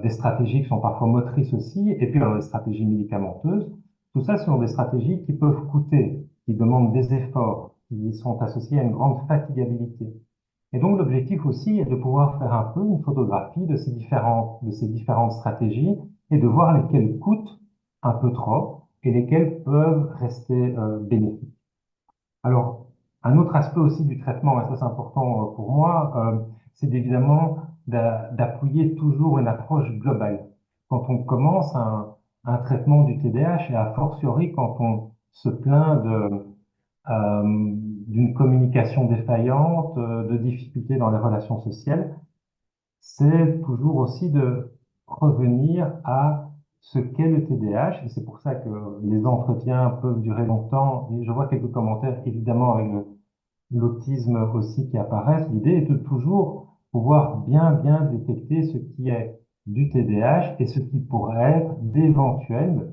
des stratégies qui sont parfois motrices aussi, et puis alors des stratégies médicamenteuses. Tout ça, ce sont des stratégies qui peuvent coûter, qui demandent des efforts, qui sont associées à une grande fatigabilité. Et donc l'objectif aussi est de pouvoir faire un peu une photographie de ces différentes stratégies et de voir lesquelles coûtent un peu trop et lesquelles peuvent rester bénéfiques. Alors, un autre aspect aussi du traitement, et ça c'est important pour moi, c'est évidemment d'appuyer toujours une approche globale. Quand on commence un traitement du TDAH, et a fortiori quand on se plaint d'une communication défaillante, de difficultés dans les relations sociales, c'est toujours aussi de revenir à ce qu'est le TDAH, et c'est pour ça que les entretiens peuvent durer longtemps, et je vois quelques commentaires évidemment avec l'autisme aussi qui apparaissent. L'idée est de toujours pouvoir bien détecter ce qui est du TDAH et ce qui pourrait être d'éventuels,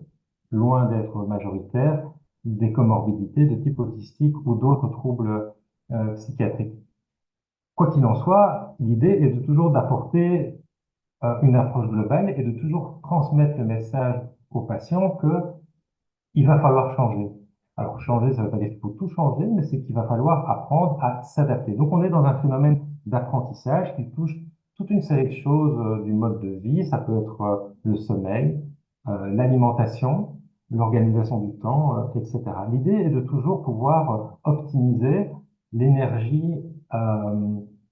loin d'être majoritaire, des comorbidités de type autistique ou d'autres troubles psychiatriques. Quoi qu'il en soit, l'idée est de toujours d'apporter une approche globale et de toujours transmettre le message aux patients que il va falloir changer. Alors, changer, ça ne veut pas dire qu'il faut tout changer, mais c'est qu'il va falloir apprendre à s'adapter. Donc, on est dans un phénomène d'apprentissage qui touche toute une série de choses du mode de vie. Ça peut être le sommeil, l'alimentation, l'organisation du temps, etc. L'idée est de toujours pouvoir optimiser l'énergie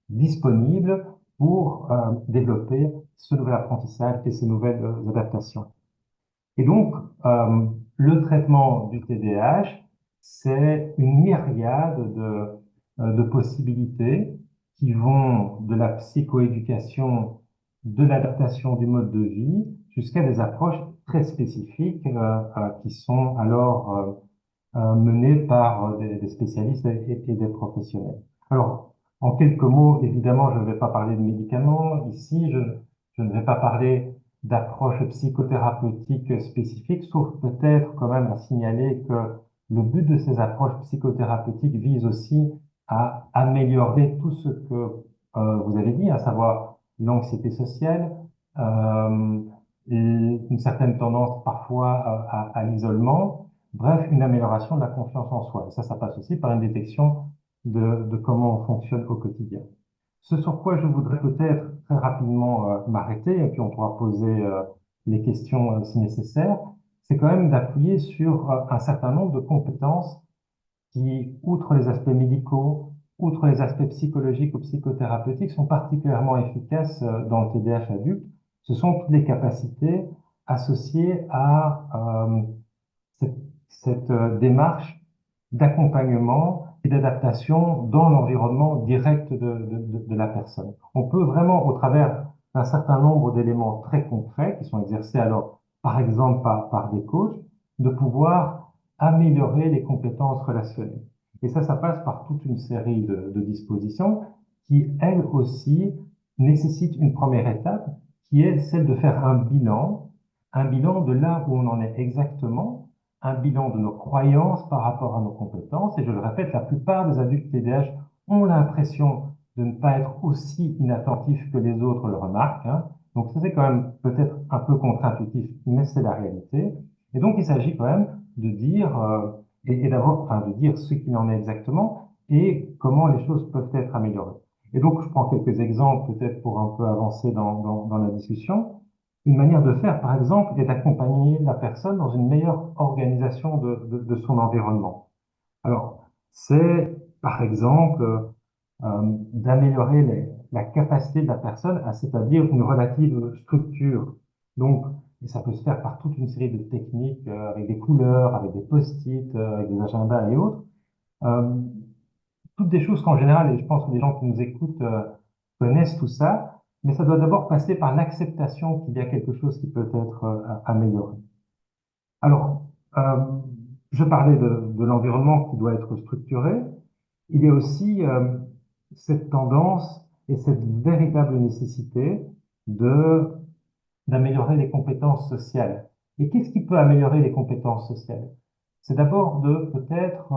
disponible pour développer ce nouvel apprentissage et ces nouvelles adaptations. Et donc, le traitement du TDAH, c'est une myriade de possibilités qui vont de la psychoéducation, de l'adaptation du mode de vie, jusqu'à des approches très spécifiques qui sont alors menées par des spécialistes et des professionnels. Alors, en quelques mots, évidemment, je ne vais pas parler de médicaments. Ici, je ne vais pas parler d'approche psychothérapeutiques spécifiques, sauf peut-être quand même à signaler que le but de ces approches psychothérapeutiques vise aussi à améliorer tout ce que vous avez dit, à savoir l'anxiété sociale, euh, et une certaine tendance parfois à l'isolement, bref, une amélioration de la confiance en soi. Et ça passe aussi par une détection de comment on fonctionne au quotidien. Ce sur quoi je voudrais peut-être très rapidement m'arrêter, et puis on pourra poser les questions si nécessaire, c'est quand même d'appuyer sur un certain nombre de compétences qui, outre les aspects médicaux, outre les aspects psychologiques ou psychothérapeutiques, sont particulièrement efficaces dans le TDAH adulte. Ce sont toutes les capacités associées à cette, cette démarche d'accompagnement et d'adaptation dans l'environnement direct de la personne. On peut vraiment, au travers d'un certain nombre d'éléments très concrets qui sont exercés alors, par exemple, par des coachs, de pouvoir améliorer les compétences relationnelles. Et ça passe par toute une série de dispositions qui, elles aussi, nécessitent une première étape, qui est celle de faire un bilan de là où on en est exactement, un bilan de nos croyances par rapport à nos compétences. Et je le répète, la plupart des adultes TDAH ont l'impression de ne pas être aussi inattentifs que les autres le remarquent, hein. Donc ça, c'est quand même peut-être un peu contre-intuitif, mais c'est la réalité. Et donc, il s'agit quand même de dire, et d'abord, enfin, de dire ce qu'il en est exactement et comment les choses peuvent être améliorées. Et donc, je prends quelques exemples peut-être pour un peu avancer dans la discussion. Une manière de faire, par exemple, est d'accompagner la personne dans une meilleure organisation de son environnement. Alors, c'est, par exemple, d'améliorer la capacité de la personne à s'établir une relative structure. Donc, et ça peut se faire par toute une série de techniques, avec des couleurs, avec des post-it, avec des agendas et autres. Euh, Toutes des choses qu'en général, et je pense que les gens qui nous écoutent connaissent tout ça, mais ça doit d'abord passer par l'acceptation qu'il y a quelque chose qui peut être amélioré. Alors, je parlais de l'environnement qui doit être structuré. Il y a aussi cette tendance et cette véritable nécessité de d'améliorer les compétences sociales. Et qu'est-ce qui peut améliorer les compétences sociales? C'est d'abord de peut-être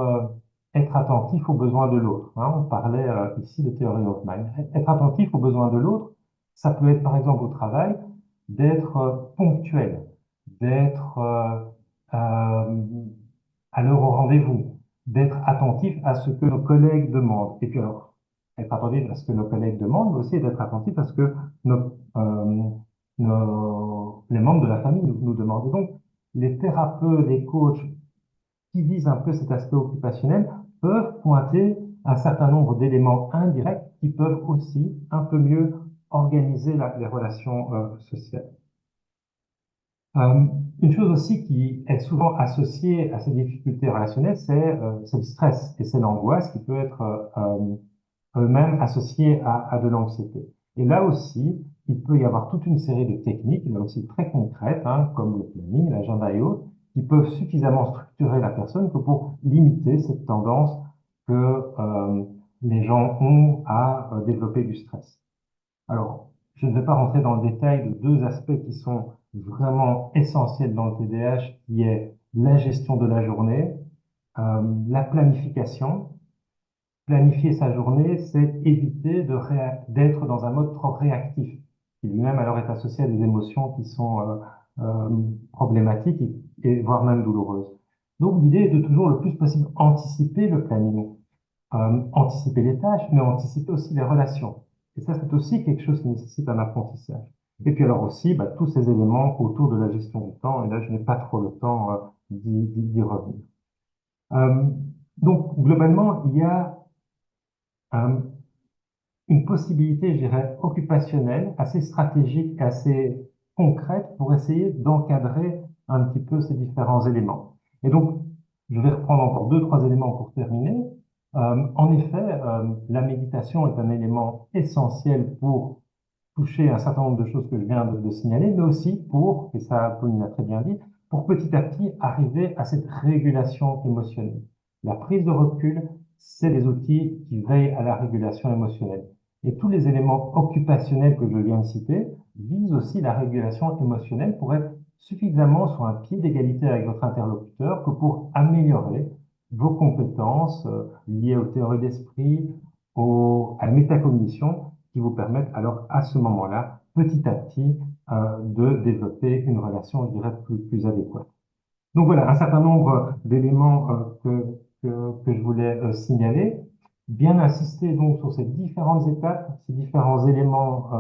être attentif aux besoins de l'autre, hein. On parlait ici de theory of mind. Être attentif aux besoins de l'autre, ça peut être par exemple au travail d'être ponctuel, d'être à l'heure au rendez-vous, d'être attentif à ce que nos collègues demandent. Et puis alors, être attentif à ce que nos collègues demandent, mais aussi d'être attentif à ce que les membres de la famille nous demandent. Et donc, les thérapeutes, les coachs qui visent un peu cet aspect occupationnel peuvent pointer un certain nombre d'éléments indirects qui peuvent aussi un peu mieux organiser les relations sociales. Une chose aussi qui est souvent associée à ces difficultés relationnelles, c'est le stress et c'est l'angoisse qui peut être eux-mêmes associés à de l'anxiété. Et là aussi, il peut y avoir toute une série de techniques, là aussi très concrètes, hein, comme le planning, l'agenda et autres, qui peuvent suffisamment structurer la personne que pour limiter cette tendance que les gens ont à développer du stress. Alors, je ne vais pas rentrer dans le détail de deux aspects qui sont vraiment essentiels dans le TDAH, qui est la gestion de la journée La planification. Planifier sa journée, c'est éviter d'être dans un mode trop réactif, qui lui-même alors est associé à des émotions qui sont problématiques voire même douloureuses. Donc l'idée est de toujours le plus possible anticiper le planning, anticiper les tâches, mais anticiper aussi les relations. Et ça, c'est aussi quelque chose qui nécessite un apprentissage. Et puis alors aussi, tous ces éléments autour de la gestion du temps, et là, je n'ai pas trop le temps d'y revenir. Euh, donc, globalement, il y a euh, une possibilité, je dirais, occupationnelle, assez stratégique, assez concrète pour essayer d'encadrer un petit peu ces différents éléments. Et donc, je vais reprendre encore deux, trois éléments pour terminer. En effet, la méditation est un élément essentiel pour toucher un certain nombre de choses que je viens de signaler, mais aussi pour, et ça Pauline a très bien dit, pour petit à petit arriver à cette régulation émotionnelle. La prise de recul, c'est les outils qui veillent à la régulation émotionnelle. Et tous les éléments occupationnels que je viens de citer visent aussi la régulation émotionnelle pour être suffisamment sur un pied d'égalité avec votre interlocuteur que pour améliorer vos compétences liées aux théories d'esprit, à la métacognition, qui vous permettent alors à ce moment-là, petit à petit, de développer une relation, je dirais, plus adéquate. Donc voilà, un certain nombre d'éléments que je voulais signaler. Bien insister donc sur ces différentes étapes, ces différents éléments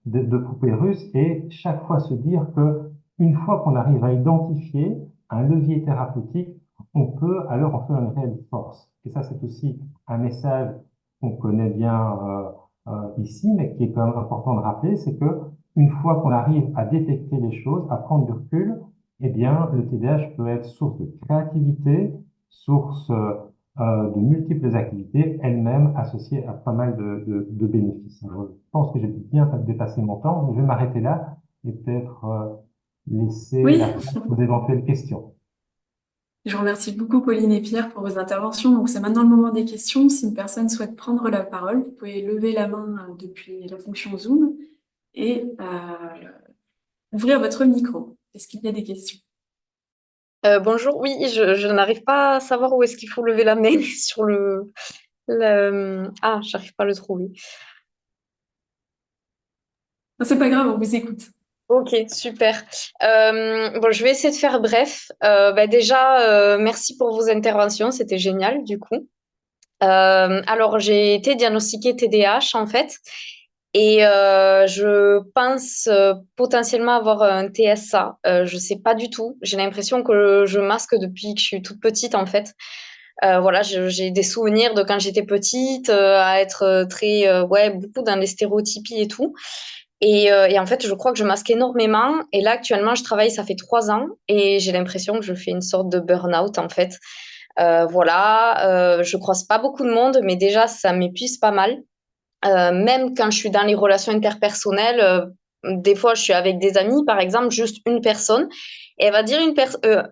de poupée russe et chaque fois se dire que une fois qu'on arrive à identifier un levier thérapeutique, on peut alors en faire une réelle force. Et ça, c'est aussi un message qu'on connaît bien ici, mais qui est quand même important de rappeler, c'est que une fois qu'on arrive à détecter les choses, à prendre du recul, eh bien, le TDAH peut être source de créativité, source de multiples activités, elles-mêmes associées à pas mal de bénéfices. Alors, je pense que j'ai bien dépassé mon temps, je vais m'arrêter là et peut-être laisser la Oui, place aux éventuelles questions. je vous remercie beaucoup Pauline et Pierre pour vos interventions. Donc c'est maintenant le moment des questions. Si une personne souhaite prendre la parole, vous pouvez lever la main depuis la fonction Zoom et ouvrir votre micro. Est-ce qu'il y a des questions? Bonjour, oui, je n'arrive pas à savoir où est-ce qu'il faut lever la main sur Ah, j'arrive pas à le trouver. Non, c'est pas grave, on vous écoute. Ok, super. Bon, je vais essayer de faire bref. Déjà, merci pour vos interventions, c'était génial du coup. Alors, j'ai été diagnostiquée TDAH en fait, et je pense potentiellement avoir un TSA. Je sais pas du tout. J'ai l'impression que je masque depuis que je suis toute petite en fait. Voilà, j'ai des souvenirs de quand j'étais petite, à être très, ouais, beaucoup dans les stéréotypies et tout. Et en fait, je crois que je masque énormément. Et là, actuellement, je travaille, ça fait 3 ans, et j'ai l'impression que je fais une sorte de burn-out, en fait. Voilà, je croise pas beaucoup de monde, mais déjà, ça m'épuise pas mal. Même quand je suis dans les relations interpersonnelles, des fois, je suis avec des amis, par exemple, juste une personne, et elle va dire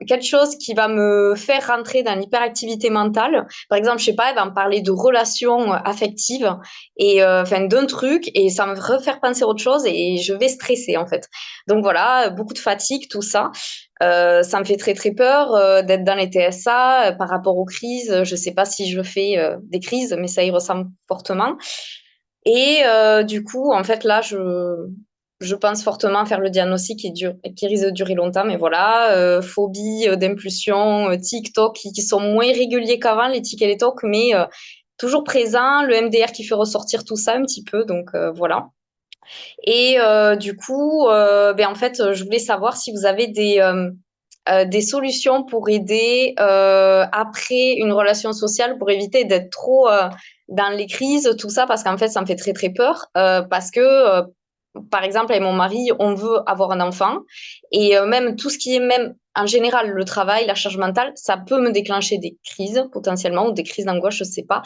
quelque chose qui va me faire rentrer dans l'hyperactivité mentale. Par exemple, je sais pas, elle va me parler de relations affectives et enfin d'un truc, et ça va me refaire penser à autre chose, et je vais stresser en fait. Donc voilà, beaucoup de fatigue, tout ça. Ça me fait très très peur d'être dans les TSA par rapport aux crises. Je sais pas si je fais des crises, mais ça y ressemble fortement. Et du coup, en fait, là, je pense fortement faire le diagnostic qui risque de durer longtemps. Mais voilà, phobie d'impulsion, TikTok qui sont moins réguliers qu'avant, les tics et les tocs, mais toujours présents. Le MDR qui fait ressortir tout ça un petit peu. Donc voilà. Et du coup, en fait, je voulais savoir si vous avez des solutions pour aider après une relation sociale, pour éviter d'être trop dans les crises, tout ça, parce qu'en fait, ça me fait très, très peur. Parce que, par exemple, avec mon mari, on veut avoir un enfant. Et même tout ce qui est même, en général, le travail, la charge mentale, ça peut me déclencher des crises potentiellement, ou des crises d'angoisse, je sais pas.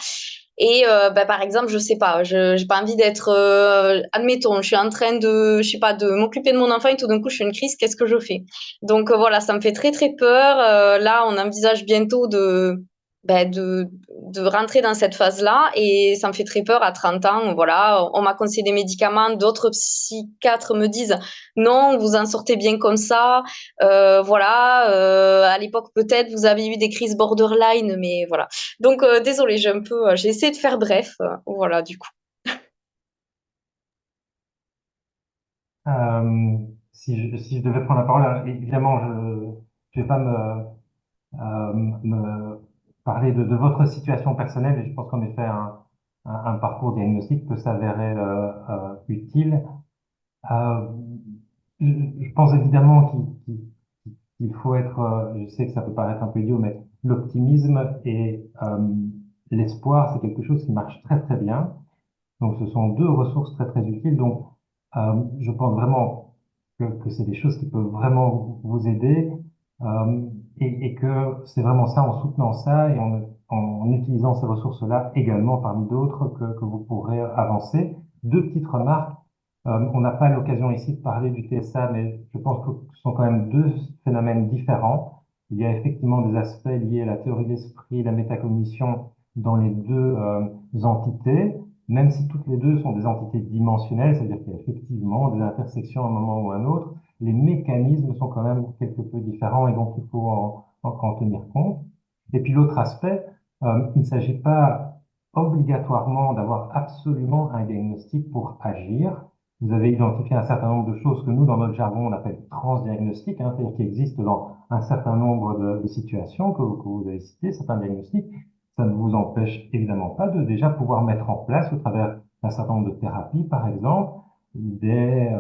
Et par exemple, je sais pas, je j'ai pas envie d'être, admettons, je suis en train de, je sais pas, de m'occuper de mon enfant et tout d'un coup, je fais une crise, qu'est-ce que je fais? Donc voilà, ça me fait très très peur. Là, on envisage bientôt de rentrer dans cette phase-là et ça me fait très peur à 30 ans. Voilà, on m'a conseillé des médicaments, d'autres psychiatres me disent non, vous en sortez bien comme ça. Voilà, à l'époque peut-être vous avez eu des crises borderline, mais voilà. Donc désolée, j'ai essayé de faire bref. Voilà, du coup. Si je devais prendre la parole, évidemment, je vais pas me parler de votre situation personnelle, et je pense qu'en effet, un parcours diagnostique peut s'avérer utile. Euh, je pense évidemment qu'il faut être, je sais que ça peut paraître un peu idiot, mais l'optimisme et l'espoir, c'est quelque chose qui marche très très bien. Donc, ce sont deux ressources très très utiles. Donc, je pense vraiment que c'est des choses qui peuvent vraiment vous aider et que c'est vraiment ça, en soutenant ça et en utilisant ces ressources-là également parmi d'autres que vous pourrez avancer. Deux petites remarques. On n'a pas l'occasion ici de parler du TSA, mais je pense que ce sont quand même deux phénomènes différents. Il y a effectivement des aspects liés à la théorie de l'esprit, la métacognition dans les deux entités, même si toutes les deux sont des entités dimensionnelles, c'est-à-dire qu'il y a effectivement des intersections à un moment ou à un autre, les mécanismes sont quand même quelque peu différents et donc il faut en tenir compte. Et puis l'autre aspect, il ne s'agit pas obligatoirement d'avoir absolument un diagnostic pour agir. Vous avez identifié un certain nombre de choses que nous, dans notre jargon, on appelle transdiagnostiques, hein, c'est-à-dire qui existent dans un certain nombre de situations que vous avez citées, certains diagnostics. Ça ne vous empêche évidemment pas de déjà pouvoir mettre en place, au travers d'un certain nombre de thérapies, par exemple, des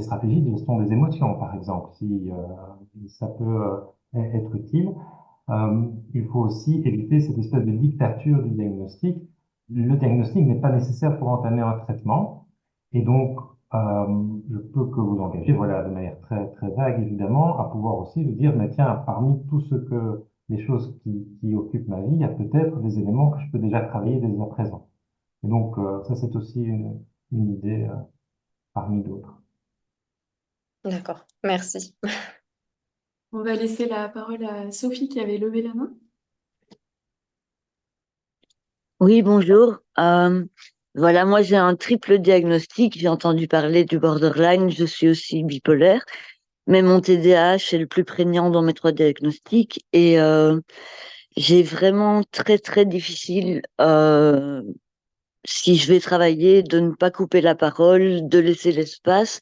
stratégies de gestion des émotions, par exemple, si ça peut être utile. Il faut aussi éviter cette espèce de dictature du diagnostic. Le diagnostic n'est pas nécessaire pour entamer un traitement, et donc je peux que vous engager, voilà, de manière très très vague évidemment, à pouvoir aussi vous dire, mais tiens, parmi tout ce que les choses qui occupent ma vie, il y a peut-être des éléments que je peux déjà travailler dès à présent. Et donc ça, c'est aussi une idée parmi d'autres. D'accord, merci. On va laisser la parole à Sophie qui avait levé la main. Oui, bonjour. Voilà, moi j'ai un triple diagnostic. J'ai entendu parler du borderline. Je suis aussi bipolaire, mais mon TDAH est le plus prégnant dans mes trois diagnostics. Et j'ai vraiment très très difficile, si je vais travailler, de ne pas couper la parole, de laisser l'espace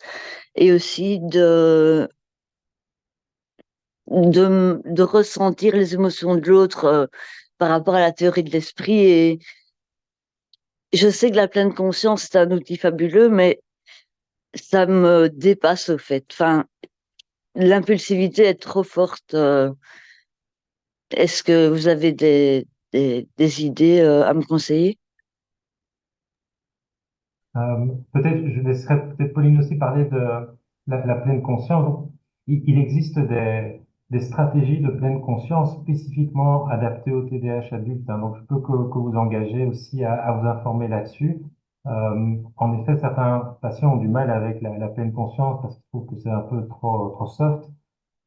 et aussi de ressentir les émotions de l'autre par rapport à la théorie de l'esprit. Et je sais que la pleine conscience, c'est un outil fabuleux, mais ça me dépasse au fait. Enfin, l'impulsivité est trop forte. Est-ce que vous avez des idées à me conseiller? Peut-être, je laisserai peut-être Pauline aussi parler de la pleine conscience. Donc, il existe des stratégies de pleine conscience spécifiquement adaptées au TDAH adulte, hein. Donc, je peux que vous engager aussi à vous informer là-dessus. En effet, certains patients ont du mal avec la pleine conscience parce qu'ils trouvent que c'est un peu trop soft.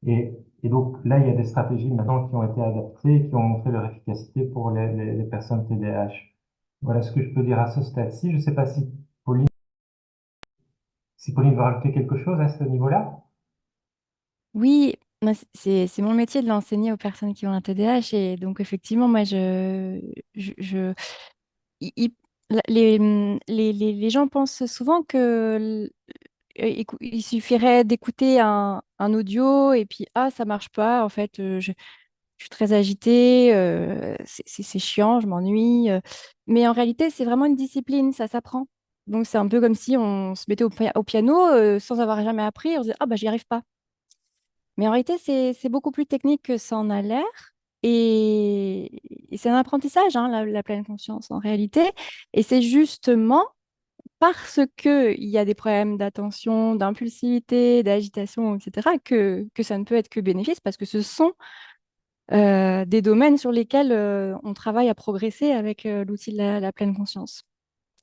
Et donc, là, il y a des stratégies maintenant qui ont été adaptées, qui ont montré leur efficacité pour les personnes TDAH. Voilà ce que je peux dire à ce stade-ci. Je ne sais pas si Pauline veut rajouter quelque chose à ce niveau-là. Oui, moi, c'est mon métier de l'enseigner aux personnes qui ont un TDAH et donc effectivement, moi, il- il- les gens pensent souvent que il suffirait d'écouter un audio et puis ah, ça marche pas, en fait, je suis très agitée, c'est chiant, je m'ennuie. Mais en réalité, c'est vraiment une discipline, ça s'apprend. Donc c'est un peu comme si on se mettait au piano sans avoir jamais appris, on se disait ah bah j'y arrive pas. Mais en réalité, c'est beaucoup plus technique que ça en a l'air. Et c'est un apprentissage, hein, la pleine conscience en réalité. Et c'est justement parce qu'il y a des problèmes d'attention, d'impulsivité, d'agitation, etc., que ça ne peut être que bénéfice, parce que ce sont des domaines sur lesquels on travaille à progresser avec l'outil de la pleine conscience.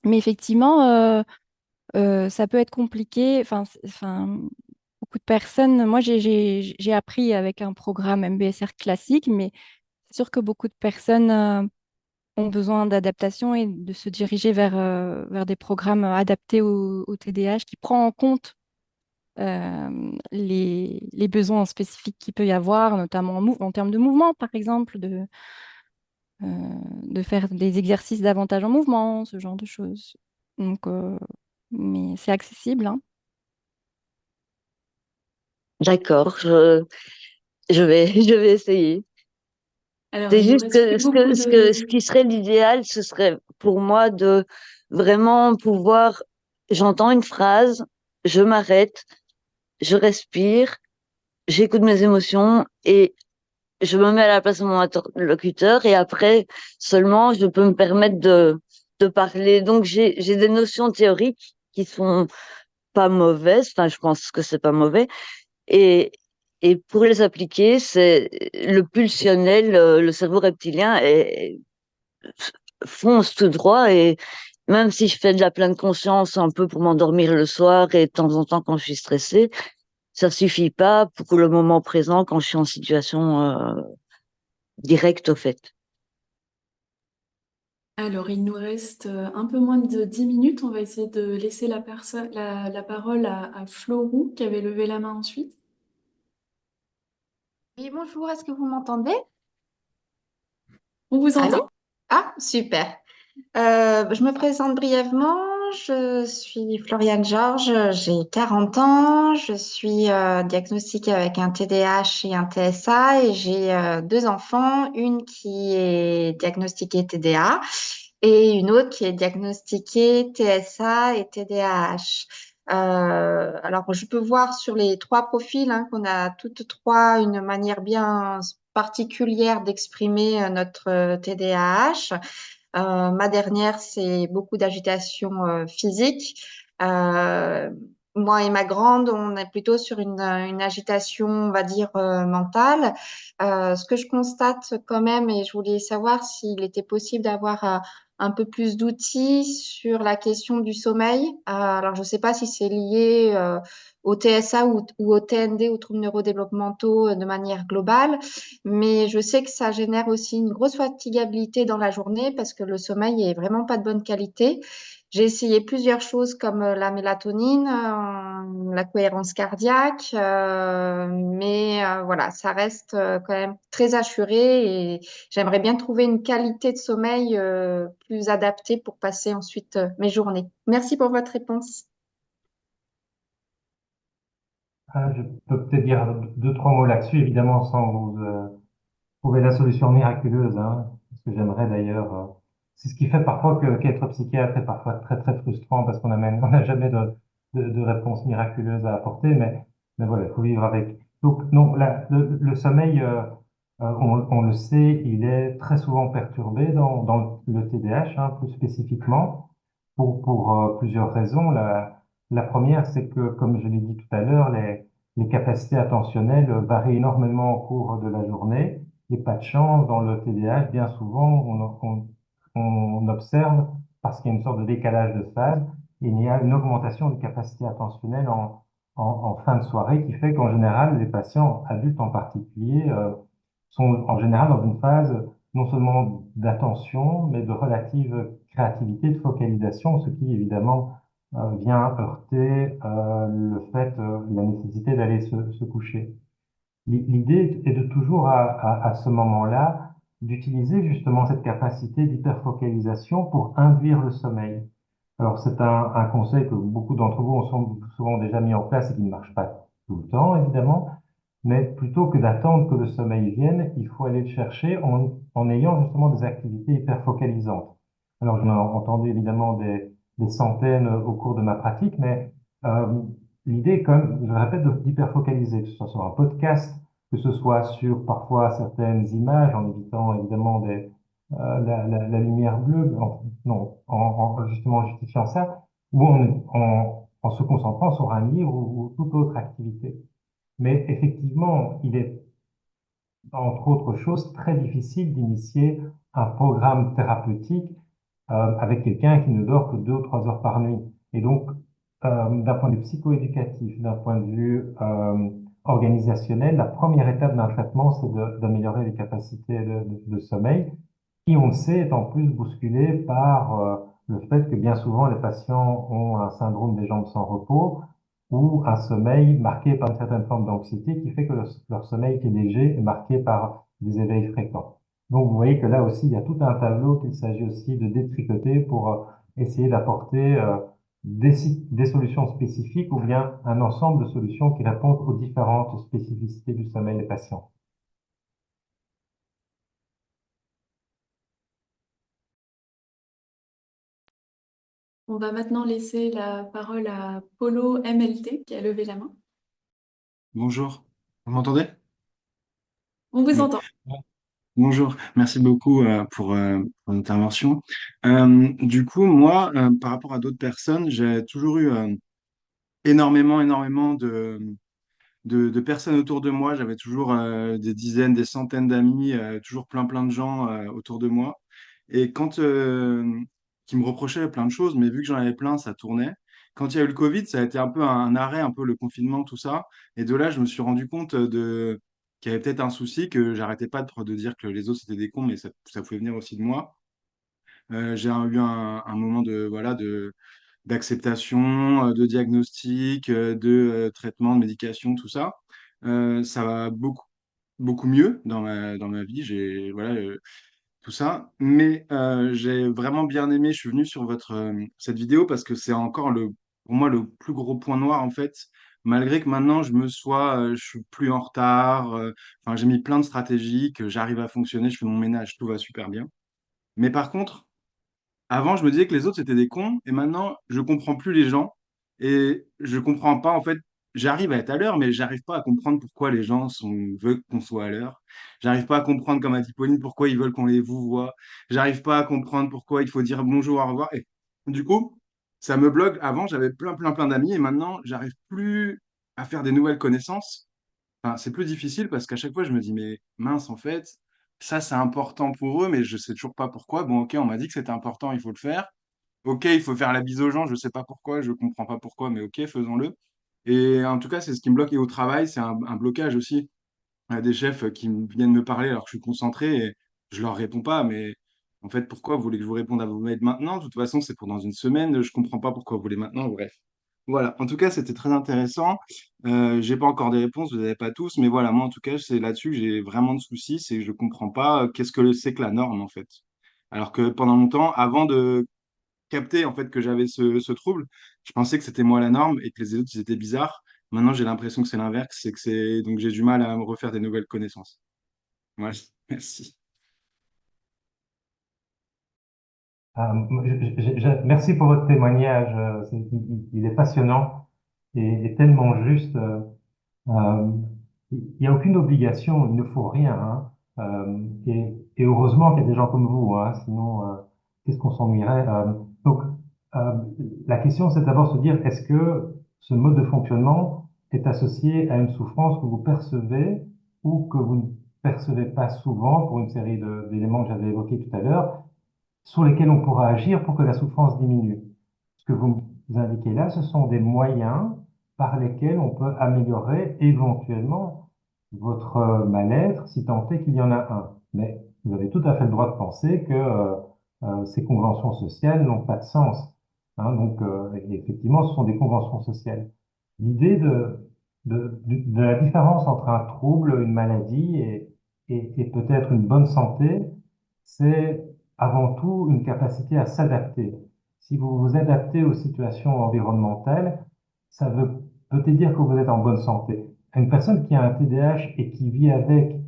Mais effectivement, ça peut être compliqué. Enfin, beaucoup de personnes, moi j'ai appris avec un programme MBSR classique, mais sûr que beaucoup de personnes ont besoin d'adaptation et de se diriger vers des programmes adaptés au TDAH qui prend en compte les besoins spécifiques qu'il peut y avoir, notamment en termes de mouvement, par exemple, de faire des exercices davantage en mouvement, ce genre de choses. Donc, mais c'est accessible, hein. D'accord, je vais essayer. Alors, C'est il nous juste reste plus beaucoup ce de... qui serait l'idéal, ce serait pour moi de vraiment pouvoir, j'entends une phrase, je m'arrête, je respire, j'écoute mes émotions et je me mets à la place de mon interlocuteur et après seulement je peux me permettre de parler. Donc j'ai des notions théoriques qui sont pas mauvaises, enfin je pense que c'est pas mauvais et et pour les appliquer, c'est le pulsionnel, le cerveau reptilien fonce tout droit et même si je fais de la pleine conscience un peu pour m'endormir le soir et de temps en temps quand je suis stressée, ça suffit pas pour le moment présent quand je suis en situation directe au fait. Alors, il nous reste un peu moins de 10 minutes. On va essayer de laisser la parole à Florou, qui avait levé la main ensuite. Oui, bonjour, est-ce que vous m'entendez? On vous Allô? entend. Ah, super. Je me présente brièvement. Je suis Floriane Georges, j'ai 40 ans. Je suis diagnostiquée avec un TDAH et un TSA et j'ai deux enfants, une qui est diagnostiquée TDA et une autre qui est diagnostiquée TSA et TDAH. Alors, je peux voir sur les trois profils hein, qu'on a toutes trois une manière bien particulière d'exprimer notre TDAH. Ma dernière, c'est beaucoup d'agitation physique. Euh, Moi et ma grande, on est plutôt sur une agitation, on va dire, mentale. Ce que je constate quand même, et je voulais savoir s'il était possible d'avoir un peu plus d'outils sur la question du sommeil. Alors, je ne sais pas si c'est lié au TSA ou au TND, aux troubles neurodéveloppementaux de manière globale. Mais je sais que ça génère aussi une grosse fatigabilité dans la journée parce que le sommeil est vraiment pas de bonne qualité. J'ai essayé plusieurs choses comme la mélatonine, la cohérence cardiaque, mais voilà, ça reste quand même très assuré et j'aimerais bien trouver une qualité de sommeil plus adaptée pour passer ensuite mes journées. Merci pour votre réponse. Je peux peut-être dire deux, trois mots là-dessus, évidemment, sans vous trouver la solution miraculeuse, hein, ce que j'aimerais d'ailleurs. C'est ce qui fait parfois que qu'être psychiatre est parfois très très frustrant parce on n'a jamais de réponse miraculeuse à apporter, mais voilà, il faut vivre avec. Donc non, le sommeil, on le sait, il est très souvent perturbé dans le TDAH, hein, plus spécifiquement, pour plusieurs raisons. La première, c'est que, comme je l'ai dit tout à l'heure, les capacités attentionnelles varient énormément au cours de la journée. Et pas de chance, dans le TDAH, bien souvent, on observe, parce qu'il y a une sorte de décalage de phase, il y a une augmentation des capacités attentionnelles en fin de soirée qui fait qu'en général, les patients, adultes en particulier, sont en général dans une phase non seulement d'attention, mais de relative créativité, de focalisation, ce qui évidemment vient heurter la nécessité d'aller se coucher. L'idée est de toujours, à ce moment-là, d'utiliser justement cette capacité d'hyperfocalisation pour induire le sommeil. Alors, c'est un conseil que beaucoup d'entre vous ont souvent déjà mis en place et qui ne marche pas tout le temps, évidemment, mais plutôt que d'attendre que le sommeil vienne, il faut aller le chercher en ayant justement des activités hyperfocalisantes. Alors, j'en ai entendu évidemment des centaines au cours de ma pratique, mais euh, l'idée est quand même, je le répète, d'hyperfocaliser, que ce soit sur un podcast, que ce soit sur parfois certaines images, en évitant évidemment la lumière bleue, non, justement en justifiant ça, ou en se concentrant sur un livre ou toute autre activité. Mais effectivement, il est, entre autres choses, très difficile d'initier un programme thérapeutique avec quelqu'un qui ne dort que 2 ou 3 heures par nuit. Et donc, d'un point de vue psychoéducatif, d'un point de vue organisationnel, la première étape d'un traitement, c'est d'améliorer les capacités de sommeil, qui, on le sait, est en plus bousculé par le fait que bien souvent les patients ont un syndrome des jambes sans repos ou un sommeil marqué par une certaine forme d'anxiété qui fait que leur sommeil est léger et marqué par des éveils fréquents. Donc vous voyez que là aussi, il y a tout un tableau qu'il s'agit aussi de détricoter pour essayer d'apporter des solutions spécifiques ou bien un ensemble de solutions qui répondent aux différentes spécificités du sommeil des patients. On va maintenant laisser la parole à Polo MLT qui a levé la main. Bonjour, vous m'entendez? On vous Oui. entend. Bonjour, merci beaucoup pour l'intervention. Du coup, moi, par rapport à d'autres personnes, j'ai toujours eu énormément de personnes autour de moi. J'avais toujours des dizaines, des centaines d'amis, toujours plein de gens autour de moi. Et quand qui me reprochaient plein de choses, mais vu que j'en avais plein, ça tournait. Quand il y a eu le Covid, ça a été un peu un arrêt, un peu le confinement, tout ça. Et de là, je me suis rendu compte qu'il y avait peut-être un souci, que j'arrêtais pas de dire que les autres c'était des cons, mais ça pouvait venir aussi de moi. J'ai eu un moment d'acceptation, de diagnostic, de traitement, de médication, tout ça. Ça va beaucoup mieux dans ma vie. Tout ça. Mais j'ai vraiment bien aimé. Je suis venu sur cette vidéo parce que c'est encore pour moi le plus gros point noir en fait. Malgré que maintenant je suis plus en retard. Enfin, j'ai mis plein de stratégies, que j'arrive à fonctionner, je fais mon ménage, tout va super bien. Mais par contre, avant, je me disais que les autres, c'était des cons, et maintenant, je comprends plus les gens, et je comprends pas, en fait, j'arrive à être à l'heure, mais j'arrive pas à comprendre pourquoi les gens veulent qu'on soit à l'heure. J'arrive pas à comprendre, comme a dit Pauline, pourquoi ils veulent qu'on les vous voit. J'arrive pas à comprendre pourquoi il faut dire bonjour, au revoir. Et du coup, ça me bloque. Avant, j'avais plein d'amis, et maintenant, j'arrive plus à faire des nouvelles connaissances. Enfin, c'est plus difficile parce qu'à chaque fois, je me dis, mais mince, en fait, ça, c'est important pour eux, mais je sais toujours pas pourquoi. Bon, ok, on m'a dit que c'était important, il faut le faire. Ok, il faut faire la bise aux gens, je sais pas pourquoi, je comprends pas pourquoi, mais ok, faisons-le. Et en tout cas, c'est ce qui me bloque. Et au travail, c'est un blocage aussi. Il y a des chefs qui viennent me parler alors que je suis concentré et je leur réponds pas, mais en fait, pourquoi vous voulez que je vous réponde à vos mails maintenant? De toute façon, c'est pour dans une semaine, je comprends pas pourquoi vous voulez maintenant, bref. Voilà, en tout cas, c'était très intéressant. J'ai pas encore des réponses, vous n'avez pas tous, mais voilà, moi en tout cas, c'est là-dessus que j'ai vraiment de soucis, c'est que je comprends pas qu'est-ce que c'est que la norme en fait. Alors que pendant longtemps, avant de capter en fait que j'avais ce trouble, je pensais que c'était moi la norme et que les autres ils étaient bizarres. Maintenant, j'ai l'impression que c'est l'inverse, c'est que c'est donc j'ai du mal à me refaire des nouvelles connaissances. Voilà, merci. Merci pour votre témoignage. Il est passionnant et tellement juste. Euh, il n'y a aucune obligation, il ne faut rien, hein. Et heureusement qu'il y a des gens comme vous, hein, sinon, qu'est-ce qu'on s'ennuierait? Donc, euh, la question, c'est d'abord se dire, est-ce que ce mode de fonctionnement est associé à une souffrance que vous percevez ou que vous ne percevez pas souvent pour une série d'éléments que j'avais évoqués tout à l'heure, sur lesquels on pourra agir pour que la souffrance diminue. Ce que vous indiquez là, ce sont des moyens par lesquels on peut améliorer éventuellement votre mal-être, si tant est qu'il y en a un. Mais vous avez tout à fait le droit de penser que ces conventions sociales n'ont pas de sens. Hein. Donc, et effectivement, ce sont des conventions sociales. L'idée de la différence entre un trouble, une maladie et peut-être une bonne santé, c'est avant tout une capacité à s'adapter. Si vous vous adaptez aux situations environnementales, ça veut peut-être dire que vous êtes en bonne santé. Une personne qui a un TDAH et qui vit avec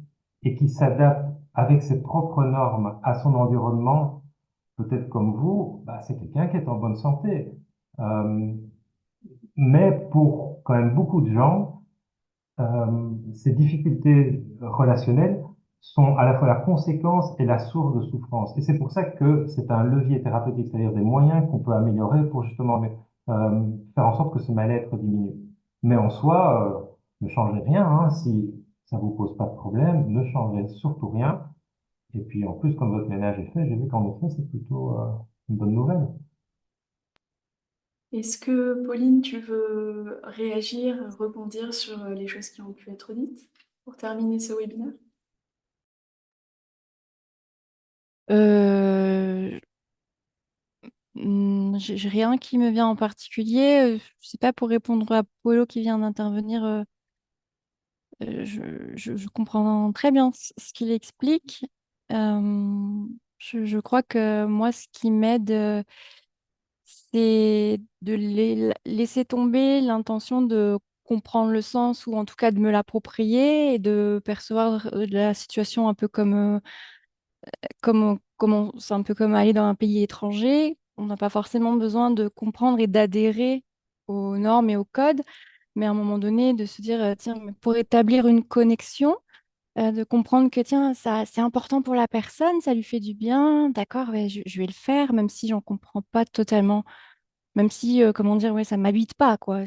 et qui s'adapte avec ses propres normes à son environnement, peut-être comme vous, bah, c'est quelqu'un qui est en bonne santé. Euh, mais pour quand même beaucoup de gens, ces difficultés relationnelles sont à la fois la conséquence et la source de souffrance. Et c'est pour ça que c'est un levier thérapeutique, c'est-à-dire des moyens qu'on peut améliorer pour justement faire en sorte que ce mal-être diminue. Mais en soi, ne changez rien, hein, si ça vous pose pas de problème, ne changez surtout rien. Et puis en plus, comme votre ménage est fait, j'ai vu qu'en effet, c'est plutôt une bonne nouvelle. Est-ce que, Pauline, tu veux réagir, rebondir sur les choses qui ont pu être dites pour terminer ce webinaire? Euh, j'ai rien qui me vient en particulier. Je sais pas, pour répondre à Polo qui vient d'intervenir, je comprends très bien ce qu'il explique. Je crois que moi, ce qui m'aide, c'est de laisser tomber l'intention de comprendre le sens ou en tout cas de me l'approprier et de percevoir la situation un peu c'est un peu comme aller dans un pays étranger. On n'a pas forcément besoin de comprendre et d'adhérer aux normes et aux codes, mais à un moment donné, de se dire, tiens, mais pour établir une connexion, de comprendre que, tiens, ça, c'est important pour la personne, ça lui fait du bien, d'accord, ouais, je vais le faire, même si j'en comprends pas totalement, même si, comment dire, ouais, ça m'habite pas, quoi.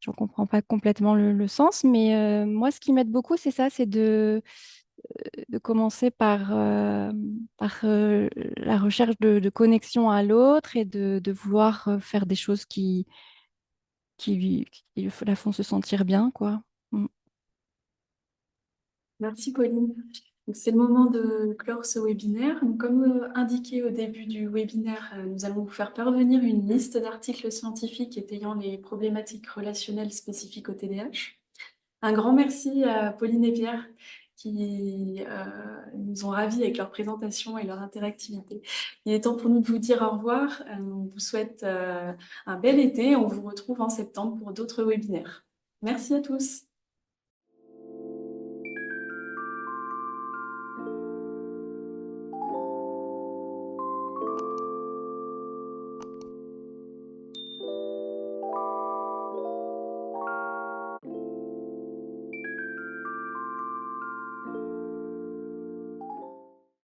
J'en comprends pas complètement le sens, mais moi, ce qui m'aide beaucoup, c'est ça, c'est de commencer par la recherche de connexion à l'autre et de vouloir faire des choses qui la font se sentir bien, quoi. Mm. Merci, Pauline. Donc, c'est le moment de clore ce webinaire. Donc, comme indiqué au début du webinaire, nous allons vous faire parvenir une liste d'articles scientifiques étayant les problématiques relationnelles spécifiques au TDAH. Un grand merci à Pauline et Pierre qui nous ont ravis avec leur présentation et leur interactivité. Il est temps pour nous de vous dire au revoir. On vous souhaite un bel été. On vous retrouve en septembre pour d'autres webinaires. Merci à tous.